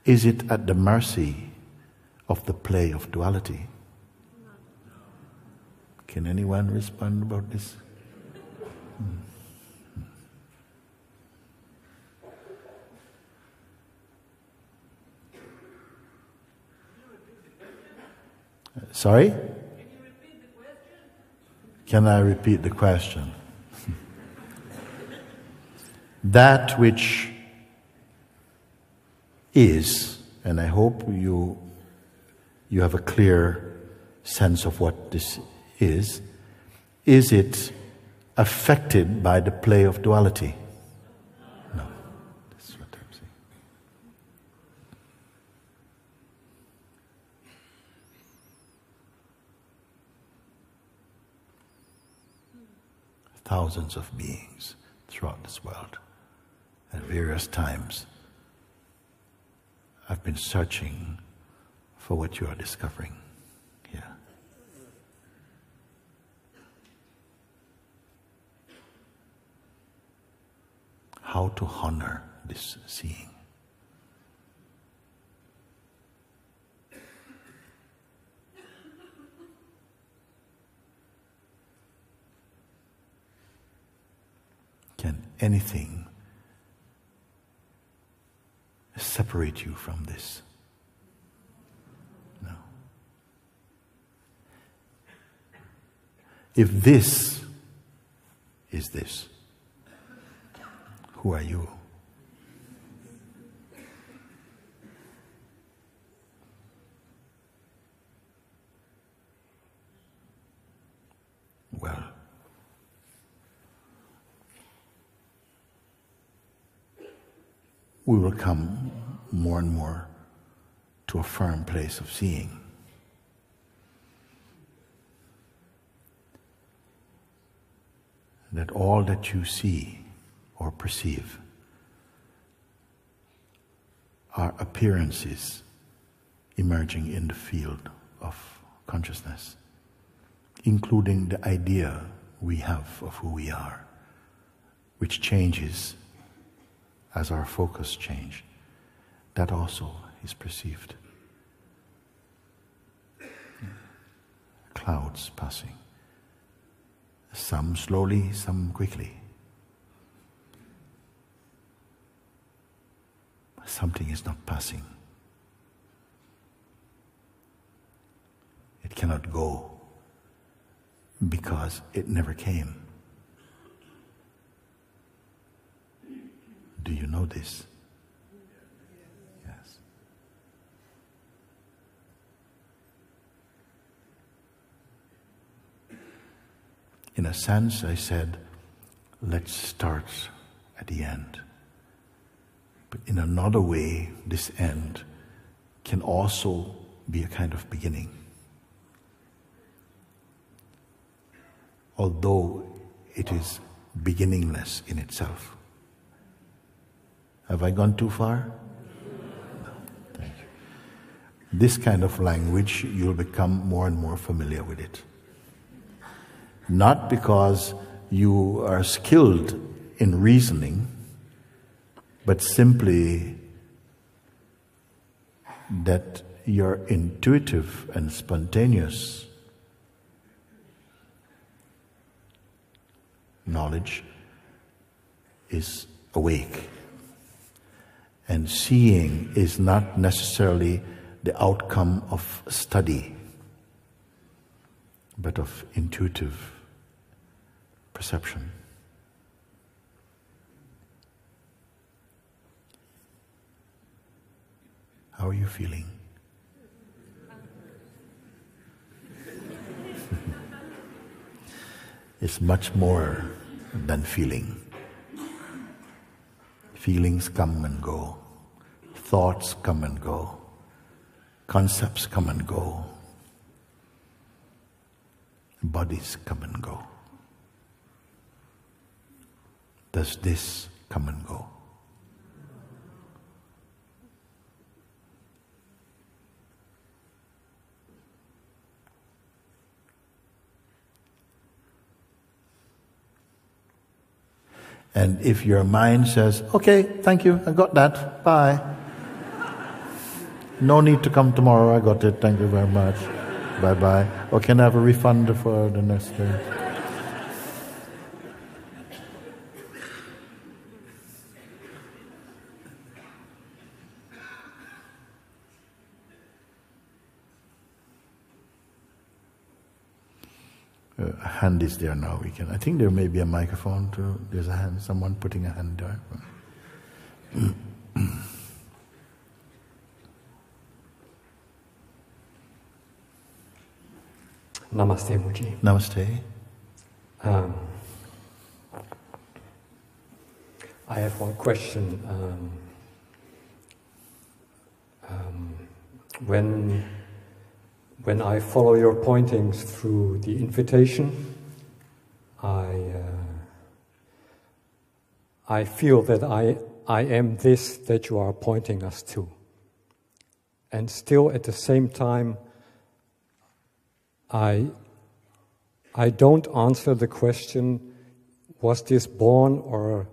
is it at the mercy of the play of duality? Can anyone respond about this? Sorry? Can I repeat the question? That which is, and I hope you have a clear sense of what this is it affected by the play of duality? No. That's what I'm saying. Thousands of beings throughout this world at various times have been searching for what you are discovering here. How to honor this seeing. Can anything separate you from this? No. If this is this, who are you? Well, we will come more and more to a firm place of seeing. That all that you see or perceive are appearances emerging in the field of consciousness, including the idea we have of who we are, which changes as our focus change. That also is perceived. Clouds passing. Some slowly, some quickly. Something is not passing. It cannot go because it never came. Do you know this? Yes. In a sense, I said, let's start at the end. But in another way, this end can also be a kind of beginning. Although it is beginningless in itself. Have I gone too far? No. Thank you. This kind of language, you'll become more and more familiar with it. Not because you are skilled in reasoning, but simply that your intuitive and spontaneous knowledge is awake. And seeing is not necessarily the outcome of study, but of intuitive perception. How are you feeling? It's much more than feeling. Feelings come and go. Thoughts come and go. Concepts come and go. Bodies come and go. Does this come and go? And if your mind says, okay, thank you, I got that, bye. No need to come tomorrow, I got it, thank you very much, bye-bye. Or can I have a refund for the next day? A hand is there now. I think there may be a microphone too. There's a hand. Someone putting a hand there. Namaste, Mooji. Namaste. I have one question. When I follow your pointings through the invitation, I feel that I am this that you are pointing us to. And still at the same time, I don't answer the question, was this born or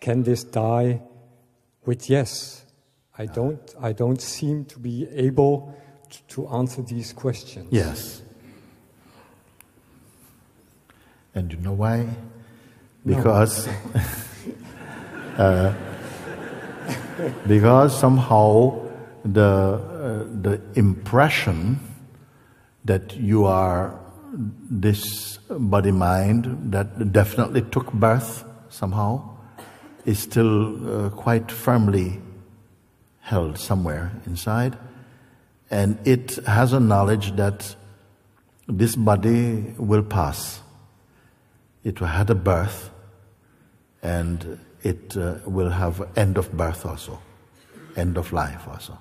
can this die, with yes. I don't seem to be able to answer these questions. Yes. And you know why? Because because somehow the impression that you are this body-mind that definitely took birth somehow is still quite firmly held somewhere inside. And it has a knowledge that this body will pass. It had a birth, and it will have end of birth also, end of life also.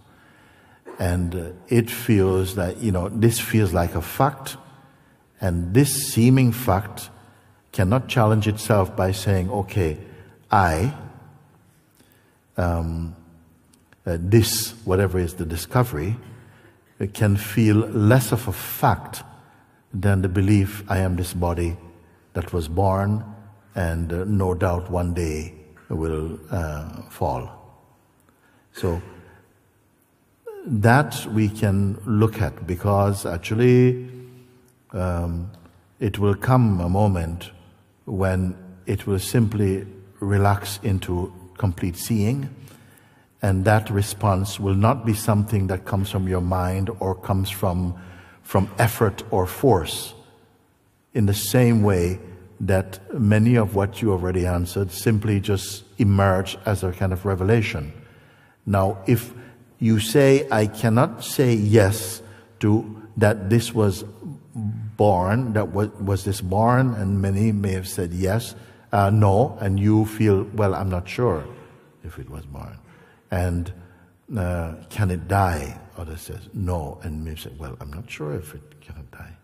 And it feels that, this feels like a fact, and this seeming fact cannot challenge itself by saying, okay, this, whatever is the discovery, it can feel less of a fact than the belief I am this body that was born and no doubt one day will fall. So that we can look at, because actually it will come a moment when it will simply relax into complete seeing. And that response will not be something that comes from your mind or comes from effort or force, in the same way that many of what you already answered simply just emerge as a kind of revelation. Now, if you say, I cannot say yes to that this was born, that was this born, and many may have said yes, no, and you feel, well, I'm not sure if it was born. And can it die others says no, and maybe say, well, I'm not sure if it cannot die.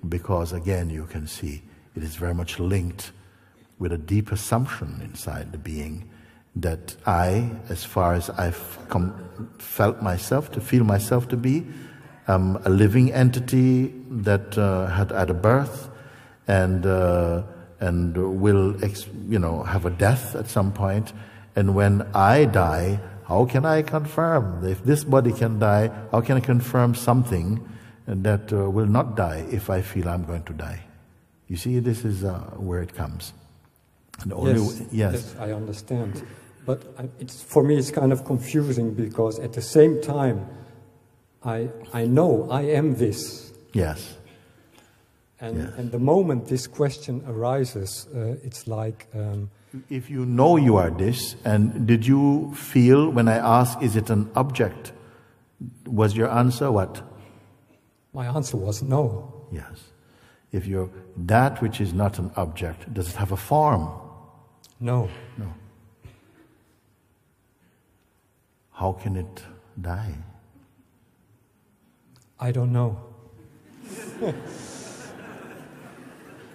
Because again, you can see it is very much linked with a deep assumption inside the being that I, as far as I've feel myself to be, a living entity that had a birth and will, have a death at some point. And when I die, how can I confirm? If this body can die, how can I confirm something that will not die if I feel I'm going to die? You see, this is where it comes. And yes, I understand. But for me, it's kind of confusing because at the same time, I know I am this. Yes. And the moment this question arises, it's like... if you know you are this, and did you feel, when I asked, is it an object, was your answer what? My answer was no. Yes. If you're that which is not an object, does it have a form? No. No. How can it die? I don't know.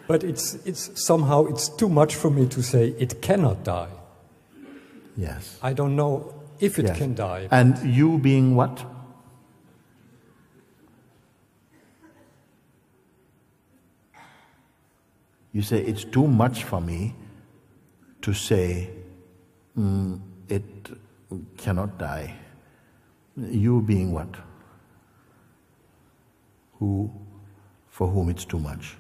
But it's somehow too much for me to say it cannot die. Yes. I don't know if it can die. And you being what? You say it's too much for me to say it cannot die. You being what? Who, for whom it's too much?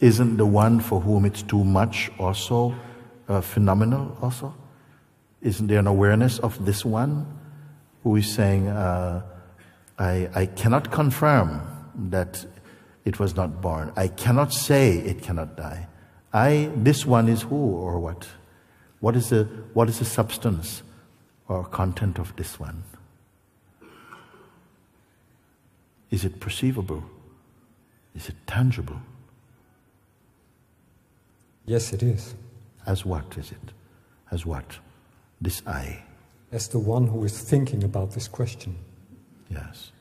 Isn't the one for whom it's too much also phenomenal also? Isn't there an awareness of this one who is saying, I cannot confirm that it was not born. I cannot say it cannot die. This one is who or what? What is the substance or content of this one? Is it perceivable? Is it tangible? Yes, it is. As what is it? As what? This I. As the one who is thinking about this question. Yes.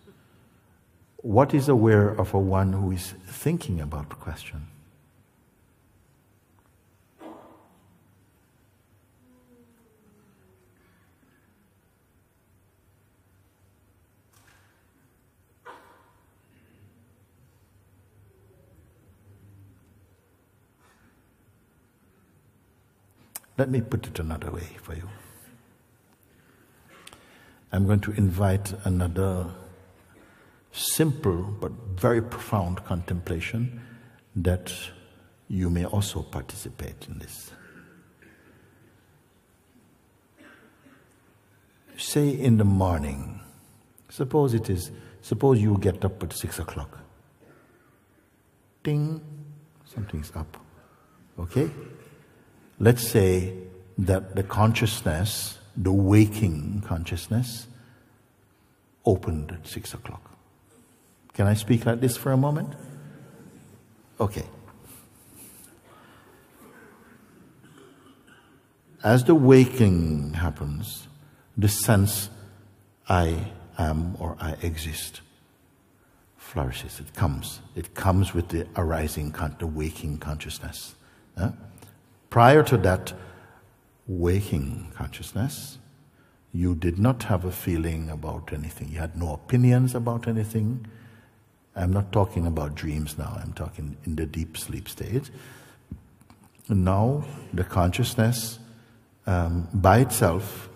What is aware of a one who is thinking about the question? Let me put it another way for you. I'm going to invite another simple but very profound contemplation that you may also participate in this. Say in the morning, suppose you get up at 6 o'clock. Ding, something's up. Okay? Let's say that the consciousness, the waking consciousness, opened at 6 o'clock. Can I speak like this for a moment? Okay. As the waking happens, the sense I am or I exist flourishes. It comes. It comes with the arising, the waking consciousness. Prior to that waking consciousness, you did not have a feeling about anything. You had no opinions about anything. I'm not talking about dreams now. I'm talking in the deep sleep state. And now the consciousness, by itself,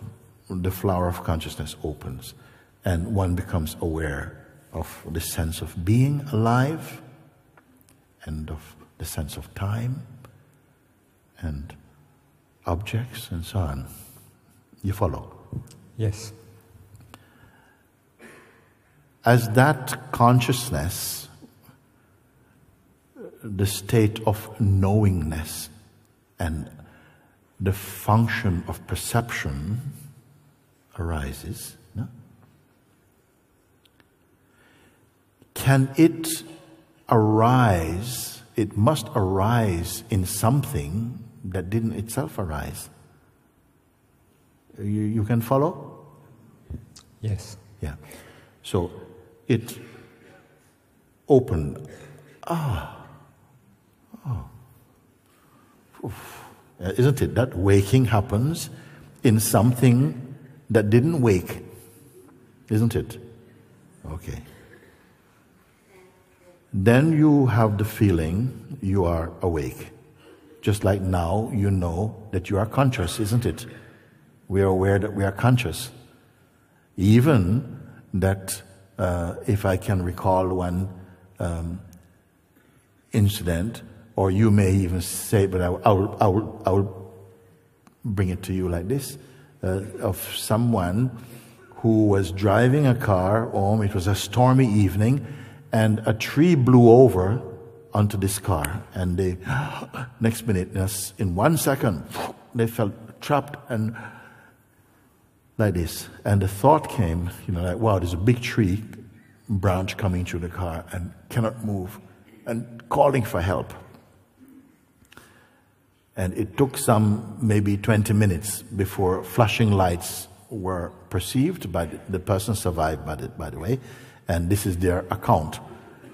the flower of consciousness opens, and one becomes aware of the sense of being alive and of the sense of time and objects and so on. You follow? Yes. As that consciousness, the state of knowingness and the function of perception arises, no? Can it arise? It must arise in something that didn't itself arise. You can follow? Yes. Yeah. So it opened. Isn't it that waking happens in something that didn't wake? Isn't it? Okay. Then you have the feeling you are awake. Just like now you know that you are conscious, isn't it? We are aware that we are conscious. Even that, if I can recall one incident, or you may even say, but I will bring it to you like this, of someone who was driving a car home. It was a stormy evening, and a tree blew over onto this car, and they, next minute, in 1 second, they felt trapped and like this. And the thought came, like, wow, there's a big tree branch coming through the car and cannot move, and calling for help. And it took maybe 20 minutes before flashing lights were perceived. By the person survived, by the way, and this is their account,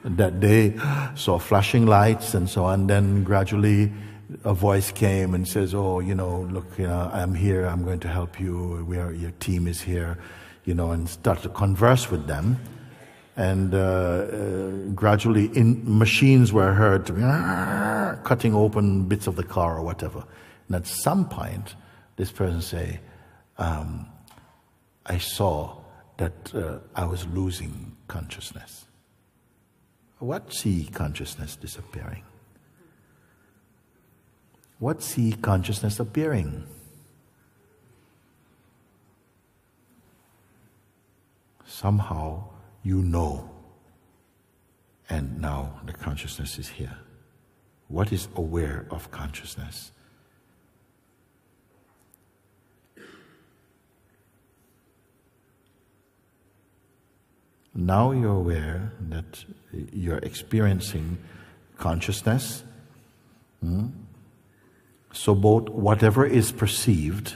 that they saw flashing lights and so on. Then gradually a voice came and says, "Oh, look, I'm here. I'm going to help you. Your team is here," and start to converse with them. And gradually, machines were heard to be cutting open bits of the car or whatever. And at some point, this person say, "I saw that I was losing consciousness." What see consciousness disappearing? What see consciousness appearing? Somehow you know, and now the consciousness is here. What is aware of consciousness? Now you're aware that you're experiencing consciousness. So both whatever is perceived,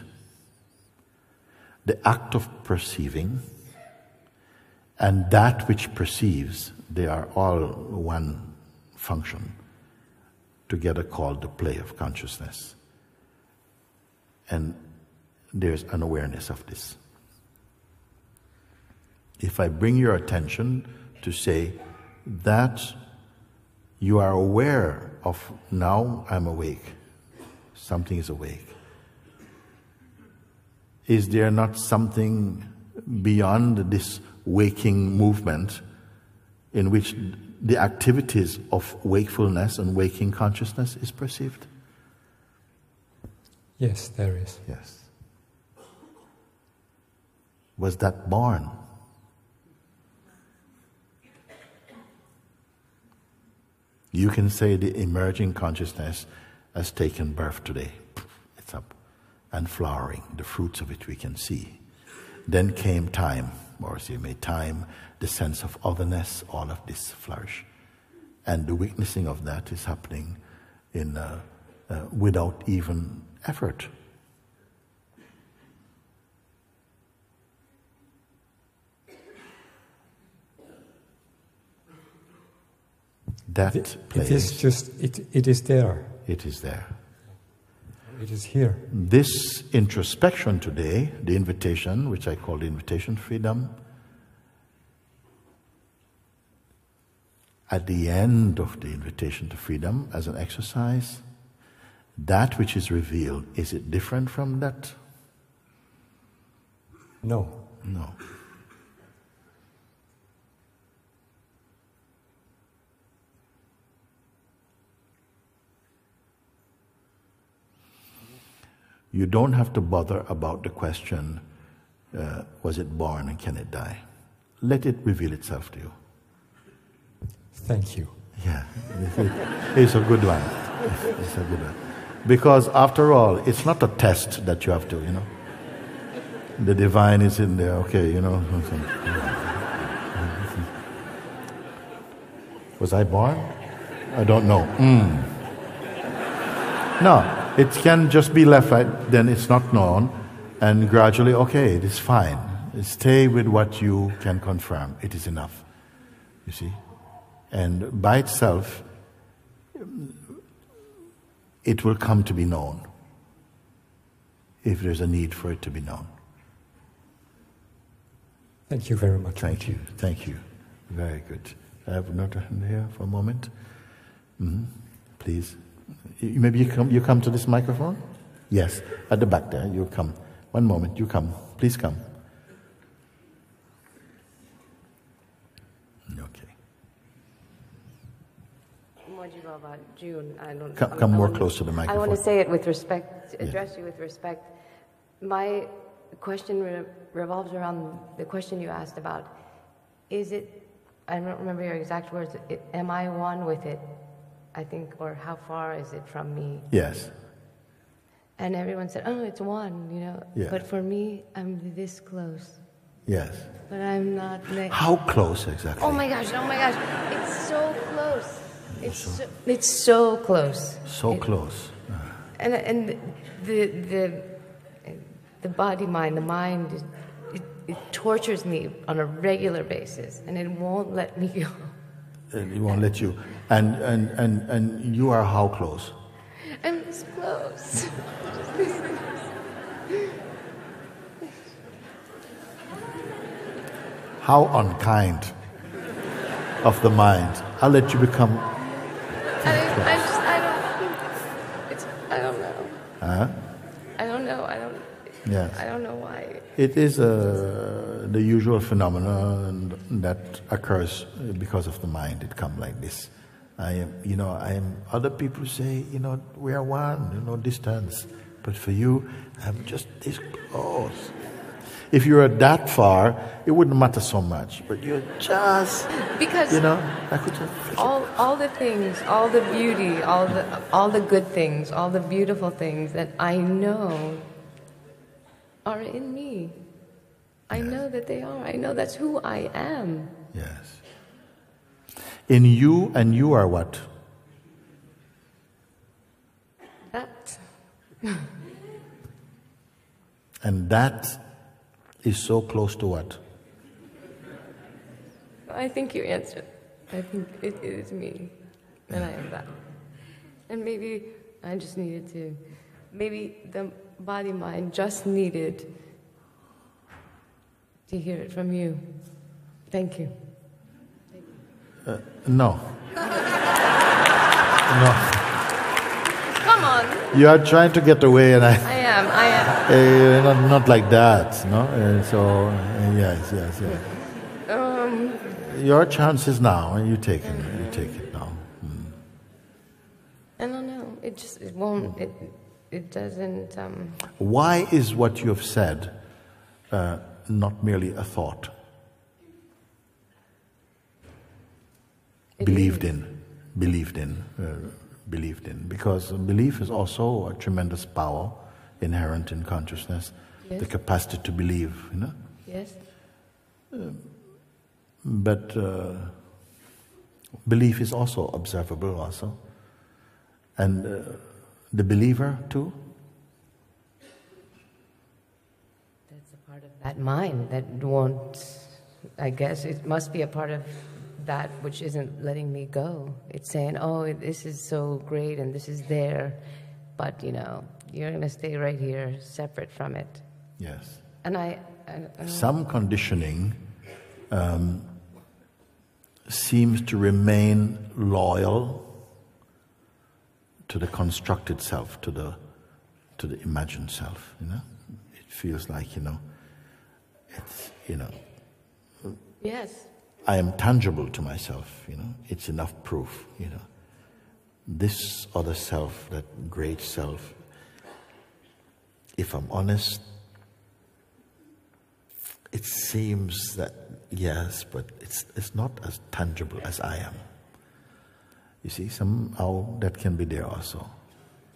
the act of perceiving, and that which perceives, they are all one function, together called the play of consciousness. And there's an awareness of this. If I bring your attention to say that you are aware of, now I'm awake, something is awake. Is there not something beyond this waking movement in which the activities of wakefulness and waking consciousness is perceived? Yes, there is. Yes. Was that born? You can say the emerging consciousness has taken birth today. It's up and flowering, the fruits of it we can see. Then came time, or as you may time, the sense of otherness, all of this flourish. And the witnessing of that is happening without even effort. That place, it is there. It is there. It is here. This introspection today, the invitation, which I call the invitation freedom, at the end of the invitation to freedom as an exercise, that which is revealed, is it different from that? No. No. You don't have to bother about the question, was it born and can it die? Let it reveal itself to you. Thank you. Yeah, it's a good one. It's a good one. Because after all, it's not a test that you have to, The divine is in there, okay, Was I born? I don't know. No. It can just be left right, then it's not known. And gradually, okay, it is fine. Stay with what you can confirm. It is enough. You see? And by itself, it will come to be known if there's a need for it to be known. Thank you very much. Thank you. Thank you. Very good. I have another hand here for a moment. Please. Maybe you come to this microphone? Yes, at the back there. You come. One moment. You come. Please come. Okay. Mooji Baba, June. Come more close to the microphone. I want to say it with respect, address you with respect. My question revolves around the question you asked about, is it, I don't remember your exact words, am I one with it, I think, or how far is it from me? Yes. And everyone said, oh, it's one, you know. Yeah. But for me, I'm this close. Yes. But I'm not like... How close exactly? Oh my gosh, it's so close. It's so close. So close. And the body mind, the mind, it tortures me on a regular basis, and it won't let me go. It won't let you. And you are how close? I'm this close. How unkind of the mind. I'll let you become. I don't know. Huh? I don't know. Yes. I don't know why. It is the usual phenomenon that occurs because of the mind. It comes like this. Other people say, we are one, distance. But for you, I'm just this close. If you were that far, it wouldn't matter so much. But you're just, because I could just all the things, all the beauty, all the good things, all the beautiful things that I know are in me. I know that they are. I know that's who I am. Yes. In you, and you are what? That. And that is so close to what? I think you answered. I think it is me, and I am that. And maybe I just needed to, maybe the body-mind just needed to hear it from you. Thank you. No. No. Come on. You are trying to get away, and I am. not like that, no? Yes. Your chance is now, and you take it now. I don't know. It won't. It doesn't. Why is what you have said not merely a thought? Believed in, because belief is also a tremendous power inherent in consciousness. Yes. The capacity to believe, Yes. But belief is also observable, also, and the believer too. That's a part of that mind that won't. I guess it must be a part of that which isn't letting me go. It's saying, oh, this is so great and this is there, but you're going to stay right here, separate from it. Yes. And I some conditioning seems to remain loyal to the constructed self, to the imagined self. It feels like it's Yes. I am tangible to myself, it's enough proof, This other self, that great self, if I'm honest, it seems that, yes, but it's not as tangible as I am. You see, somehow that can be there also.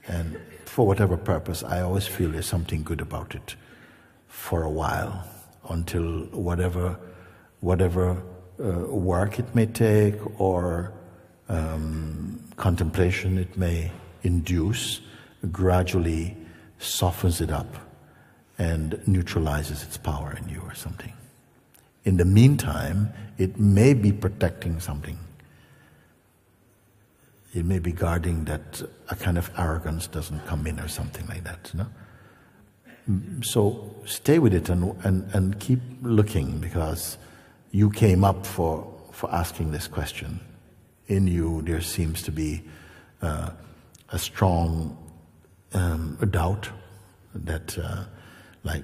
And for whatever purpose, I always feel there's something good about it for a while, until whatever work it may take, or contemplation it may induce, gradually softens it up, and neutralizes its power in you or something. In the meantime, it may be protecting something. It may be guarding that a kind of arrogance doesn't come in or something like that, you know? So stay with it and keep looking, because you came up for asking this question. In you there seems to be a strong doubt that like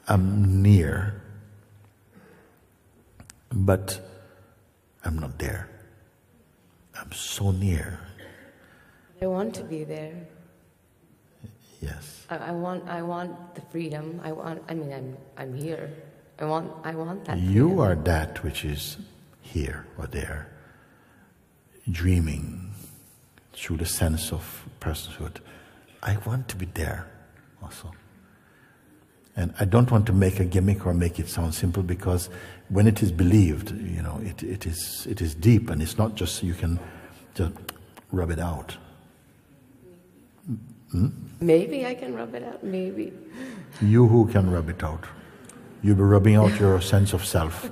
I'm near, but I'm not there. I'm so near. I want to be there. Yes. I want the freedom. I'm here. I want that. You freedom. are that which is here or there, dreaming through the sense of personhood. I want to be there also. And I don't want to make a gimmick or make it sound simple, because when it is believed, you know, it is deep, and it's not just you can just rub it out. Maybe I can rub it out, maybe. You who can rub it out. You'll be rubbing out your sense of self,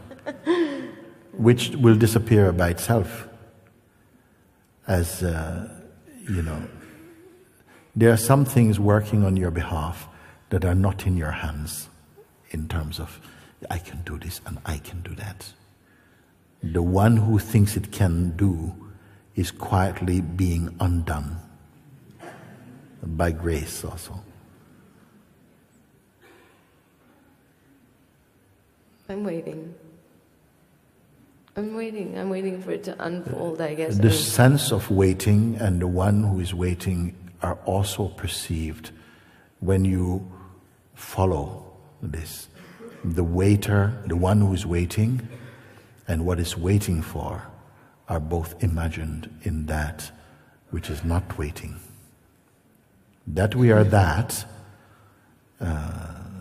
which will disappear by itself. As, you know, there are some things working on your behalf that are not in your hands, in terms of, I can do this and I can do that. The one who thinks it can do is quietly being undone by grace also. I'm waiting. I'm waiting for it to unfold, I guess. The sense of waiting and the one who is waiting are also perceived when you follow this. The waiter, the one who is waiting, and what is waiting for are both imagined in that which is not waiting. That we are that,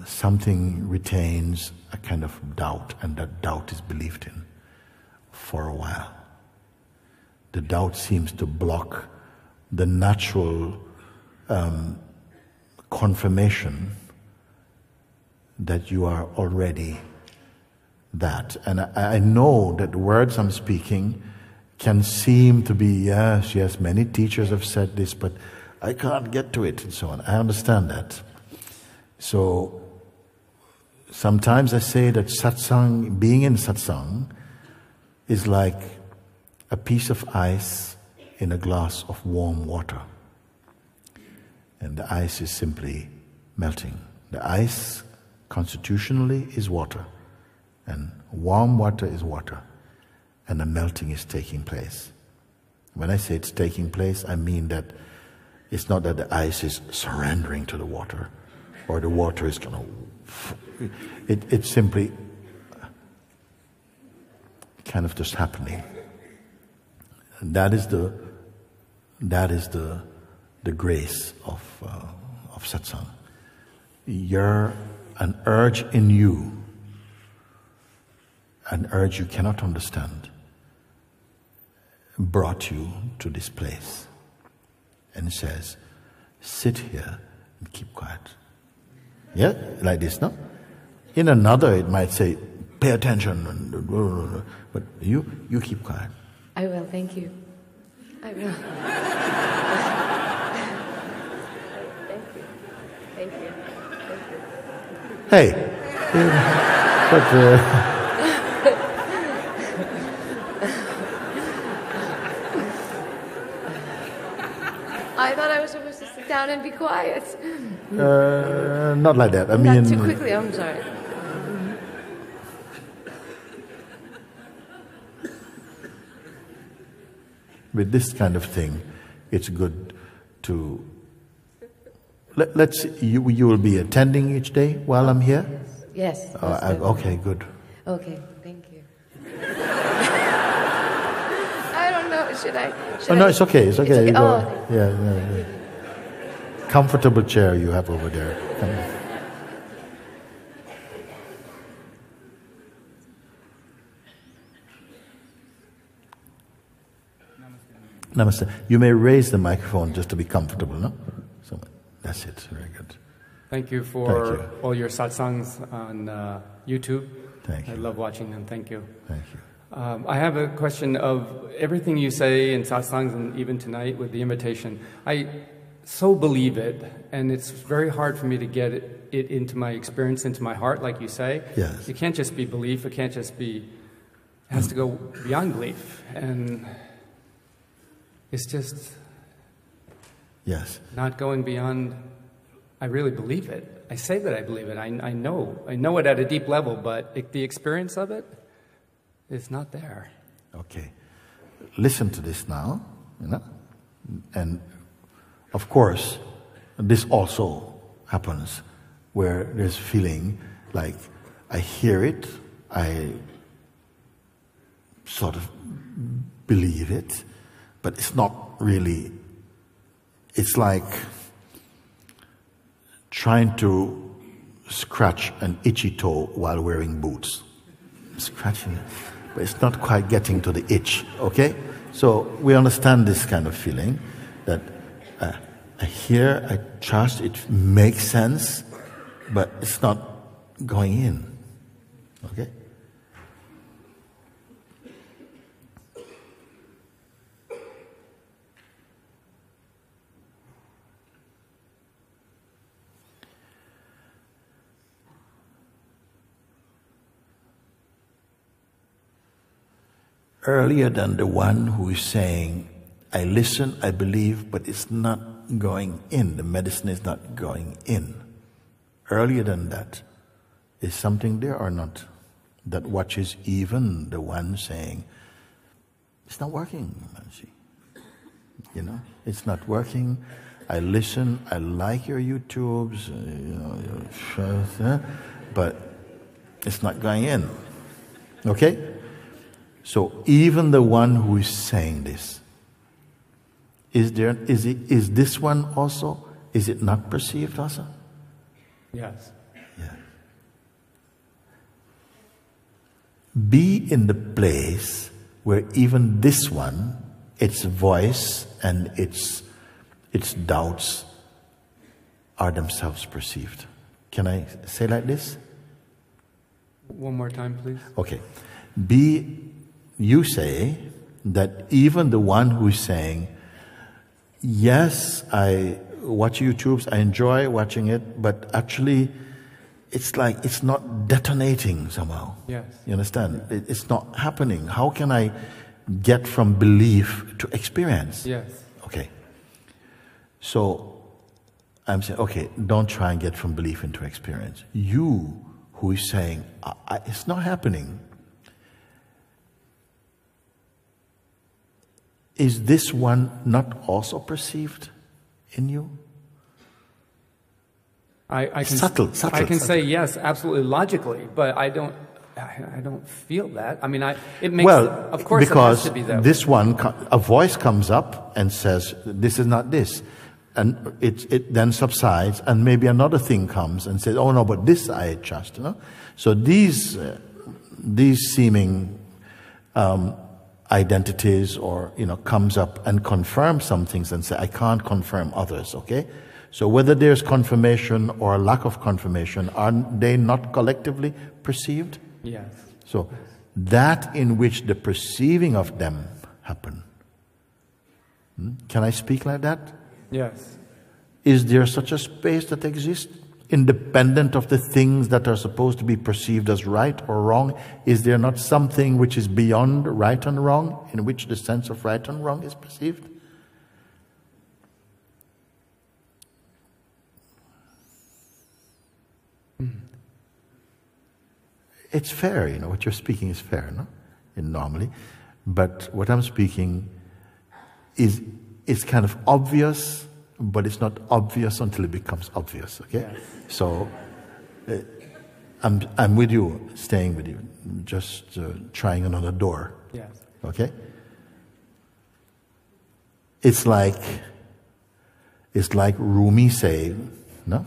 something retains a kind of doubt, and that doubt is believed in for a while. The doubt seems to block the natural confirmation that you are already that. And I know that the words I'm speaking can seem to be, yes, many teachers have said this, but I can't get to it, and so on. I understand that. So sometimes I say that satsang, being in satsang, is like a piece of ice in a glass of warm water. And the ice is simply melting. The ice constitutionally is water, and warm water is water, and the melting is taking place. When I say it's taking place, I mean that it's not that the ice is surrendering to the water, or the water is going to... It's simply kind of just happening. And that is the grace of satsang. You're an urge in you, an urge you cannot understand, brought you to this place and says, sit here and keep quiet. Yeah, like this, no? In another, it might say, pay attention, but you keep quiet. I will, thank you. I will. Thank you. Hey, but I thought I was supposed to sit down and be quiet. not like that. I mean, not too quickly. I'm sorry. With this kind of thing, it's good to... Let's. You will be attending each day while I'm here? Yes. Okay, good. Okay, thank you. I don't know. Should I? No, it's okay. It's okay. You go. Oh. Yeah. Comfortable chair you have over there. Come on. Namaste. You may raise the microphone just to be comfortable, no? So that's it. Very good. Thank you for Thank you. all your satsangs on YouTube. Thank you. I love watching them. Thank you. Thank you. I have a question of everything you say in satsangs and even tonight with the invitation. I so believe it, and it's very hard for me to get it into my experience, into my heart, like you say. Yes. It can't just be belief. It can't just be. It has to go beyond belief, and it's just Yes. not going beyond. I really believe it. I say that I believe it. I know it at a deep level, but the experience of it is not there. Okay. Listen to this now, you know, and of course, this also happens where there's feeling like I hear it, I sort of believe it, but it's not really, it's like trying to scratch an itchy toe while wearing boots. Scratching it, but it's not quite getting to the itch, okay? So we understand this kind of feeling that I hear, I trust, it makes sense, but it's not going in, okay? Earlier than the one who is saying, I listen, I believe, but it's not going in. The medicine is not going in. Earlier than that, is something there or not that watches even the one saying, it's not working, Mooji. You know, it's not working. I listen, I like your YouTubes, your shows, but it's not going in. Okay? So even the one who is saying this, is this one also, is it not perceived also? Yes. Yeah. Be in the place where even this one, its voice and its doubts are themselves perceived. Can I say like this? One more time, please. Okay. You say that even the one who is saying, yes, I watch YouTubes, I enjoy watching it, but actually it's like it's not detonating somehow. Yes. You understand? It's not happening. How can I get from belief to experience? Yes. Okay. So I'm saying, okay, don't try and get from belief into experience. You who is saying, it's not happening. Is this one not also perceived in you? I can Subtle. I can say yes, absolutely logically, but I don't feel that. I mean, it makes. Well, of course, because it has to be that this way. one, a voice comes up and says, "This is not this," and it then subsides, and maybe another thing comes and says, "Oh no, but this I trust." You know, so these seeming identities, or comes up and confirms some things and say, "I can't confirm others." Okay. So whether there's confirmation or lack of confirmation, are they not collectively perceived? Yes. So that in which the perceiving of them happen. Can I speak like that? Yes. Is there such a space that exists, independent of the things that are supposed to be perceived as right or wrong? Is there not something which is beyond right and wrong, in which the sense of right and wrong is perceived? It's fair, what you're speaking is fair, no? Normally. But what I'm speaking is kind of obvious, but it's not obvious until it becomes obvious, okay? Yes. So I'm with you, staying with you, just trying another door, Yes. okay? It's like Rumi saying, no?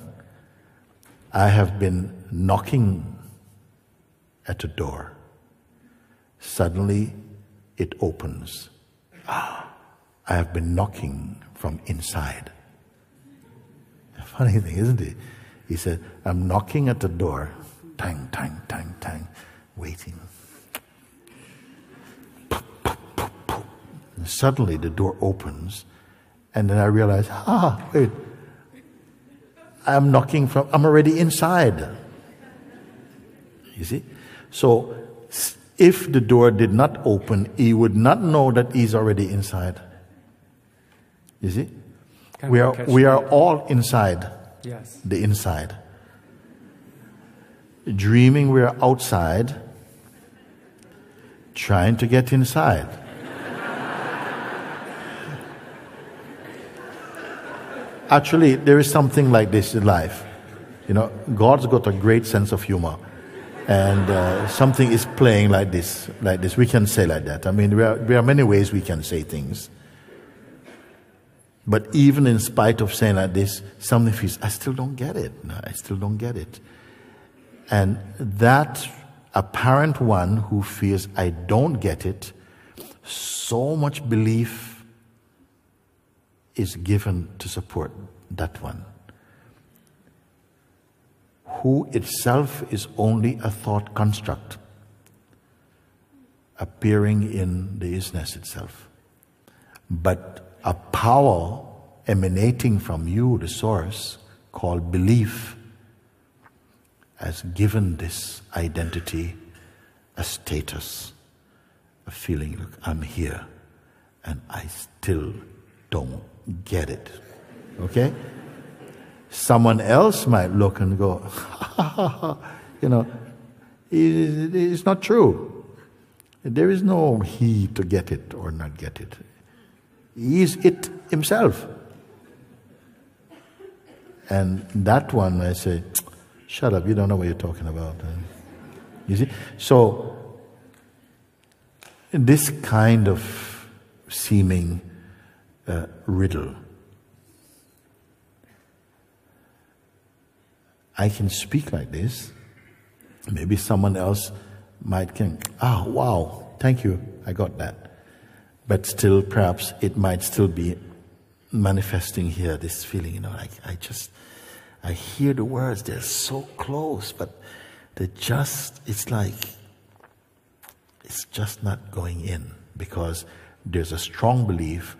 I have been knocking at a door. Suddenly it opens. I have been knocking from inside. A funny thing, isn't it? He said, I'm knocking at the door, tang, tang, tang, tang, waiting. And suddenly the door opens, and then I realize, wait, I'm already inside. You see? So, if the door did not open, he would not know that he's already inside. You see? We are all inside. Yes. The inside. Dreaming we are outside, trying to get inside. Actually, there is something like this in life. You know, God's got a great sense of humor. And something is playing like this. We can say like that. I mean, there are many ways we can say things. But even in spite of saying like this, something feels, I still don't get it. No, I still don't get it. And that apparent one who feels, I don't get it, so much belief is given to support that one, who itself is only a thought construct appearing in the isness itself. But a power emanating from you, the source, called belief, has given this identity a status, a feeling, look, I'm here, and I still don't get it. Okay? Someone else might look and go, you know, it's not true. There is no he to get it or not get it. He is it himself. And that one, I say, shut up, you don't know what you're talking about. You see? So, this kind of seeming riddle, I can speak like this. Maybe someone else might think, wow, thank you, I got that. But still, perhaps it might still be manifesting here, this feeling, you know, like I hear the words, they're so close, but it's just not going in, because there's a strong belief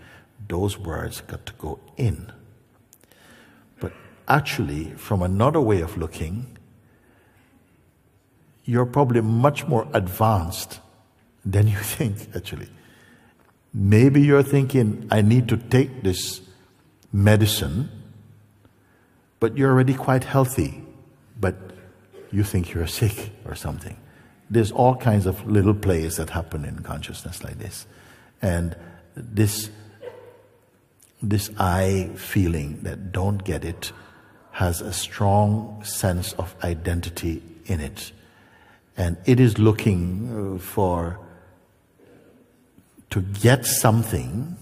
those words got to go in. But actually, from another way of looking, you're probably much more advanced than you think, actually. Maybe you're thinking, I need to take this medicine, but you're already quite healthy, but you think you're sick or something. There's all kinds of little plays that happen in consciousness like this. And this I feeling that don't get it has a strong sense of identity in it. And it is looking to get something,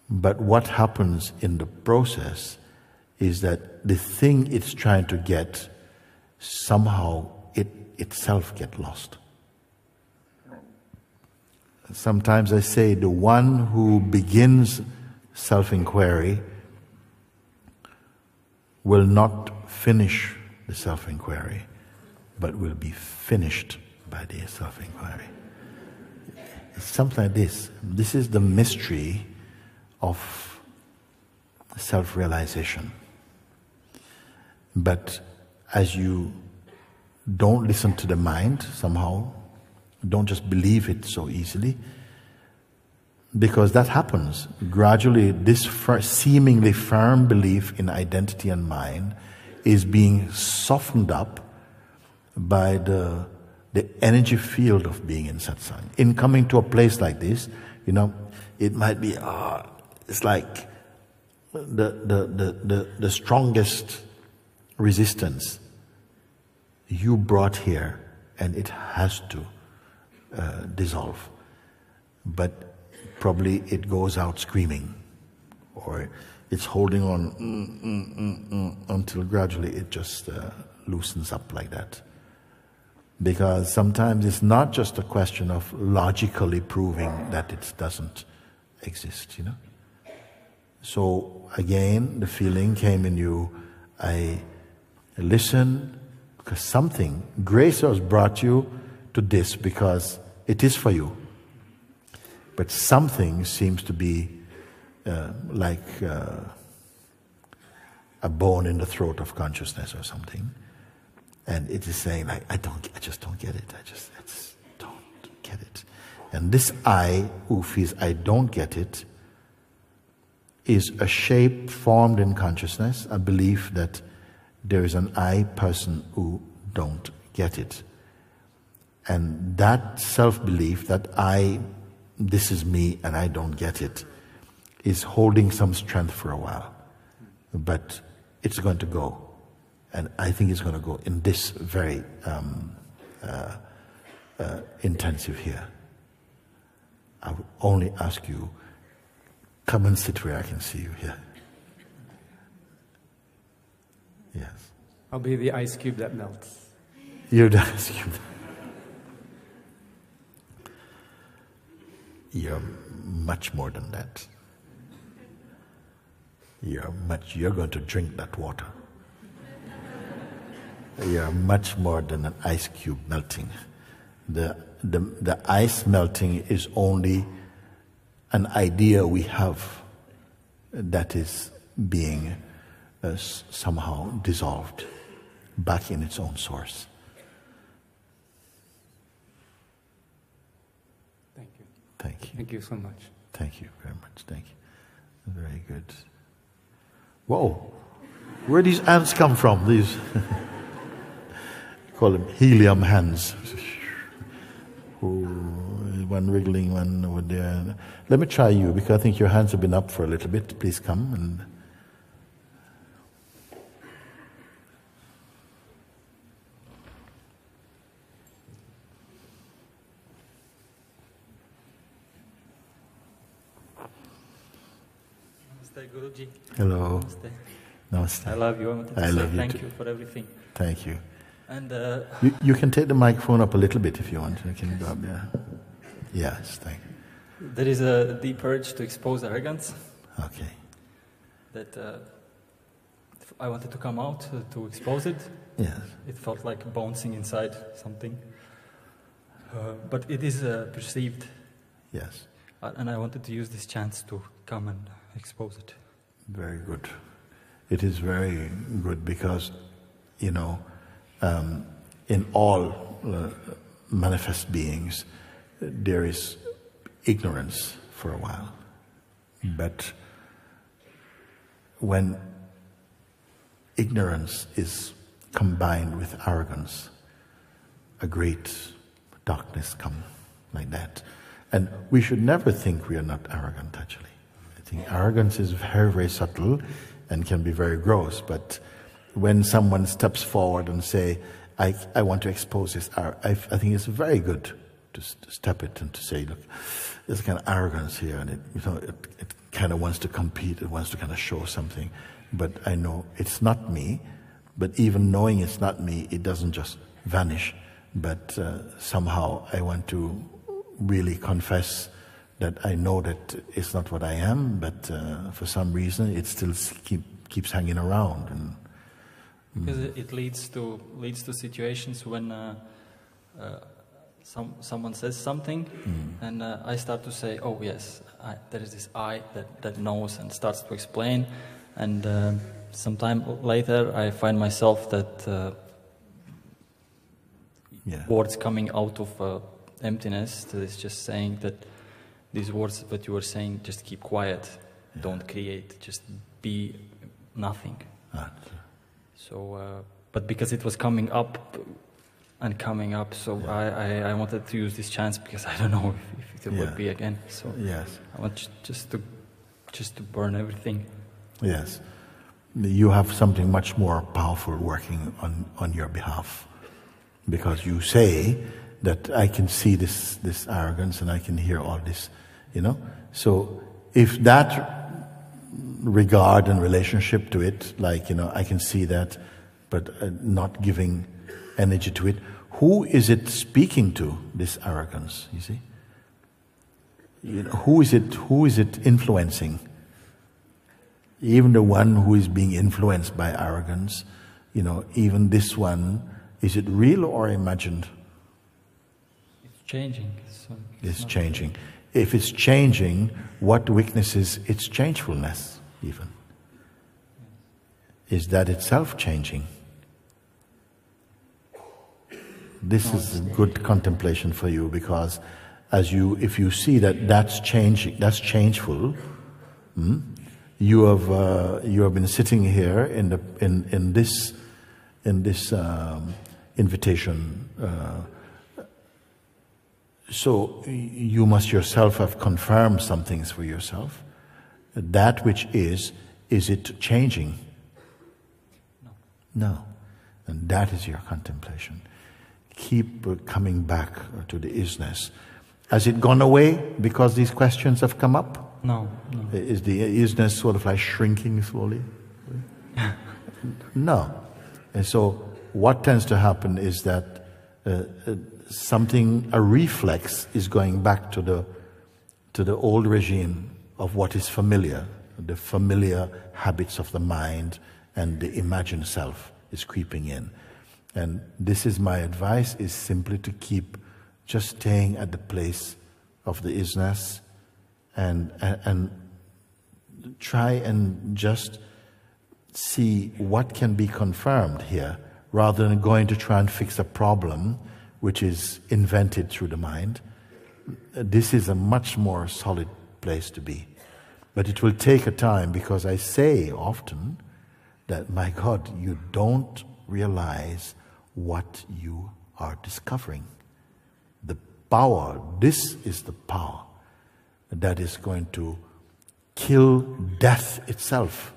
but what happens in the process is that the thing it's trying to get, somehow it itself gets lost. Sometimes I say the one who begins self-inquiry will not finish the self-inquiry, but will be finished by the self-inquiry. It's something like this. This is the mystery of self-realization. But as you don't listen to the mind somehow, don't just believe it so easily, because that happens. Gradually, this seemingly firm belief in identity and mind is being softened up by the energy field of being in satsang. In coming to a place like this, you know, it might be, it's like the strongest resistance you brought here, and it has to dissolve. But probably it goes out screaming, or it's holding on until gradually it just loosens up like that. Because sometimes it's not just a question of logically proving that it doesn't exist, you know. So again, the feeling came in you, I listen, because something, grace has brought you to this because it is for you. But something seems to be like a bone in the throat of consciousness or something. And it is saying, like, I just don't get it. I just don't get it. And this I who feels I don't get it is a shape formed in consciousness, a belief that there is an I person who don't get it. And that self-belief that this is me and I don't get it, is holding some strength for a while. But it's going to go. And I think it's going to go in this very intensive here. I would only ask you, come and sit where I can see you here. Yes. I'll be the ice cube that melts. You're the ice cube. You're much more than that. You're going to drink that water. You're much more than an ice cube melting. The ice melting is only an idea we have that is being somehow dissolved back in its own source. Thank you. Thank you. Thank you so much. Thank you very much. Thank you. Very good. Whoa! Where these ants come from? These call them helium hands. One wriggling, one over there. Let me try you, because I think your hands have been up for a little bit. Please come and. Namaste, Guruji. Hello. Namaste. Namaste. I love you. I wanted to I say love you thank too. you for everything. Thank you. And You can take the microphone up a little bit if you want. You can go up there. Yes, thank you. there is a deep urge to expose arrogance Okay. that I wanted to come out to expose it. Yes. It felt like bouncing inside something. But it is perceived. Yes. And I wanted to use this chance to come and expose it. Very good. It is very good because, in all manifest beings, there is ignorance for a while. But when ignorance is combined with arrogance, a great darkness comes like that. And we should never think we are not arrogant, actually. I think arrogance is very, very subtle and can be very gross, but when someone steps forward and say, I want to expose this, I think it's very good to step it and to say, look, there's kind of arrogance here, and it kind of wants to compete, it wants to kind of show something, but I know it's not me. But even knowing it's not me, it doesn't just vanish, but somehow I want to really confess that I know that it's not what I am, but for some reason it still keeps hanging around. And Because it leads to situations when someone says something, and I start to say, "Oh yes, there is this I that knows," and starts to explain, and sometime later I find myself that words coming out of emptiness that is just saying that these words that you were saying, just keep quiet, don't create, just be nothing. So, but because it was coming up and coming up, so I wanted to use this chance because I don't know if it would be again. So I want just to burn everything. Yes, you have something much more powerful working on your behalf, because you say that I can see this arrogance and I can hear all this, So if that regard and relationship to it, like, I can see that, but not giving energy to it, who is it speaking to, this arrogance, you see? Who is it influencing? Even the one who is being influenced by arrogance, even this one, is it real or imagined? It's changing. It's changing. If it's changing, what witnesses its changefulness, even? Is that itself changing? This is a good contemplation for you, because if you see that that's changing, that's changeful, you have been sitting here in this invitation. So you must yourself have confirmed some things for yourself. That which is it changing? No. And that is your contemplation. Keep coming back to the isness. Has it gone away because these questions have come up? No. Is the isness sort of like shrinking slowly? No. And so what tends to happen is that a reflex is going back to the old regime of what is familiar, the familiar habits of the mind, and the imagined self is creeping in. And this is my advice, is simply to keep just staying at the place of the isness and try and just see what can be confirmed here, rather than going to try and fix a problem which is invented through the mind. This is a much more solid place to be. But it will take a time, because I say often that, my God, you don't realize what you are discovering. The power, this is the power that is going to kill death itself.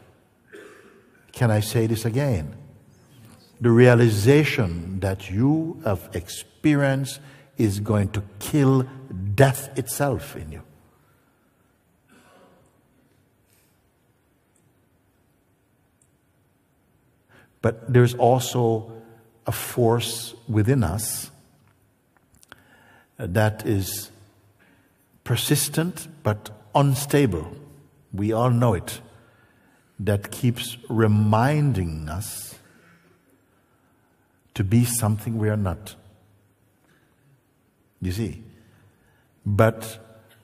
Can I say this again? The realization that you have experienced is going to kill death itself in you. But there's also a force within us that is persistent but unstable. We all know it. That keeps reminding us to be something we are not. You see? But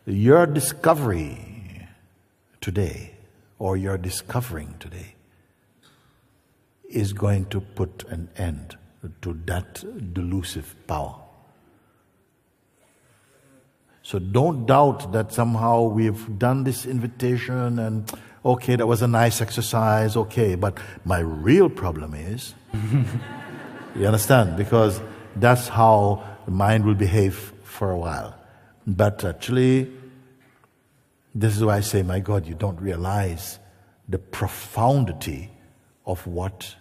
your discovery today, or your discovering today, is going to put an end to that delusive power. So don't doubt that somehow we've done this invitation and, okay, that was a nice exercise, okay, but my real problem is, you understand? Because that's how the mind will behave for a while. But actually, this is why I say, my God, you don't realize the profundity of what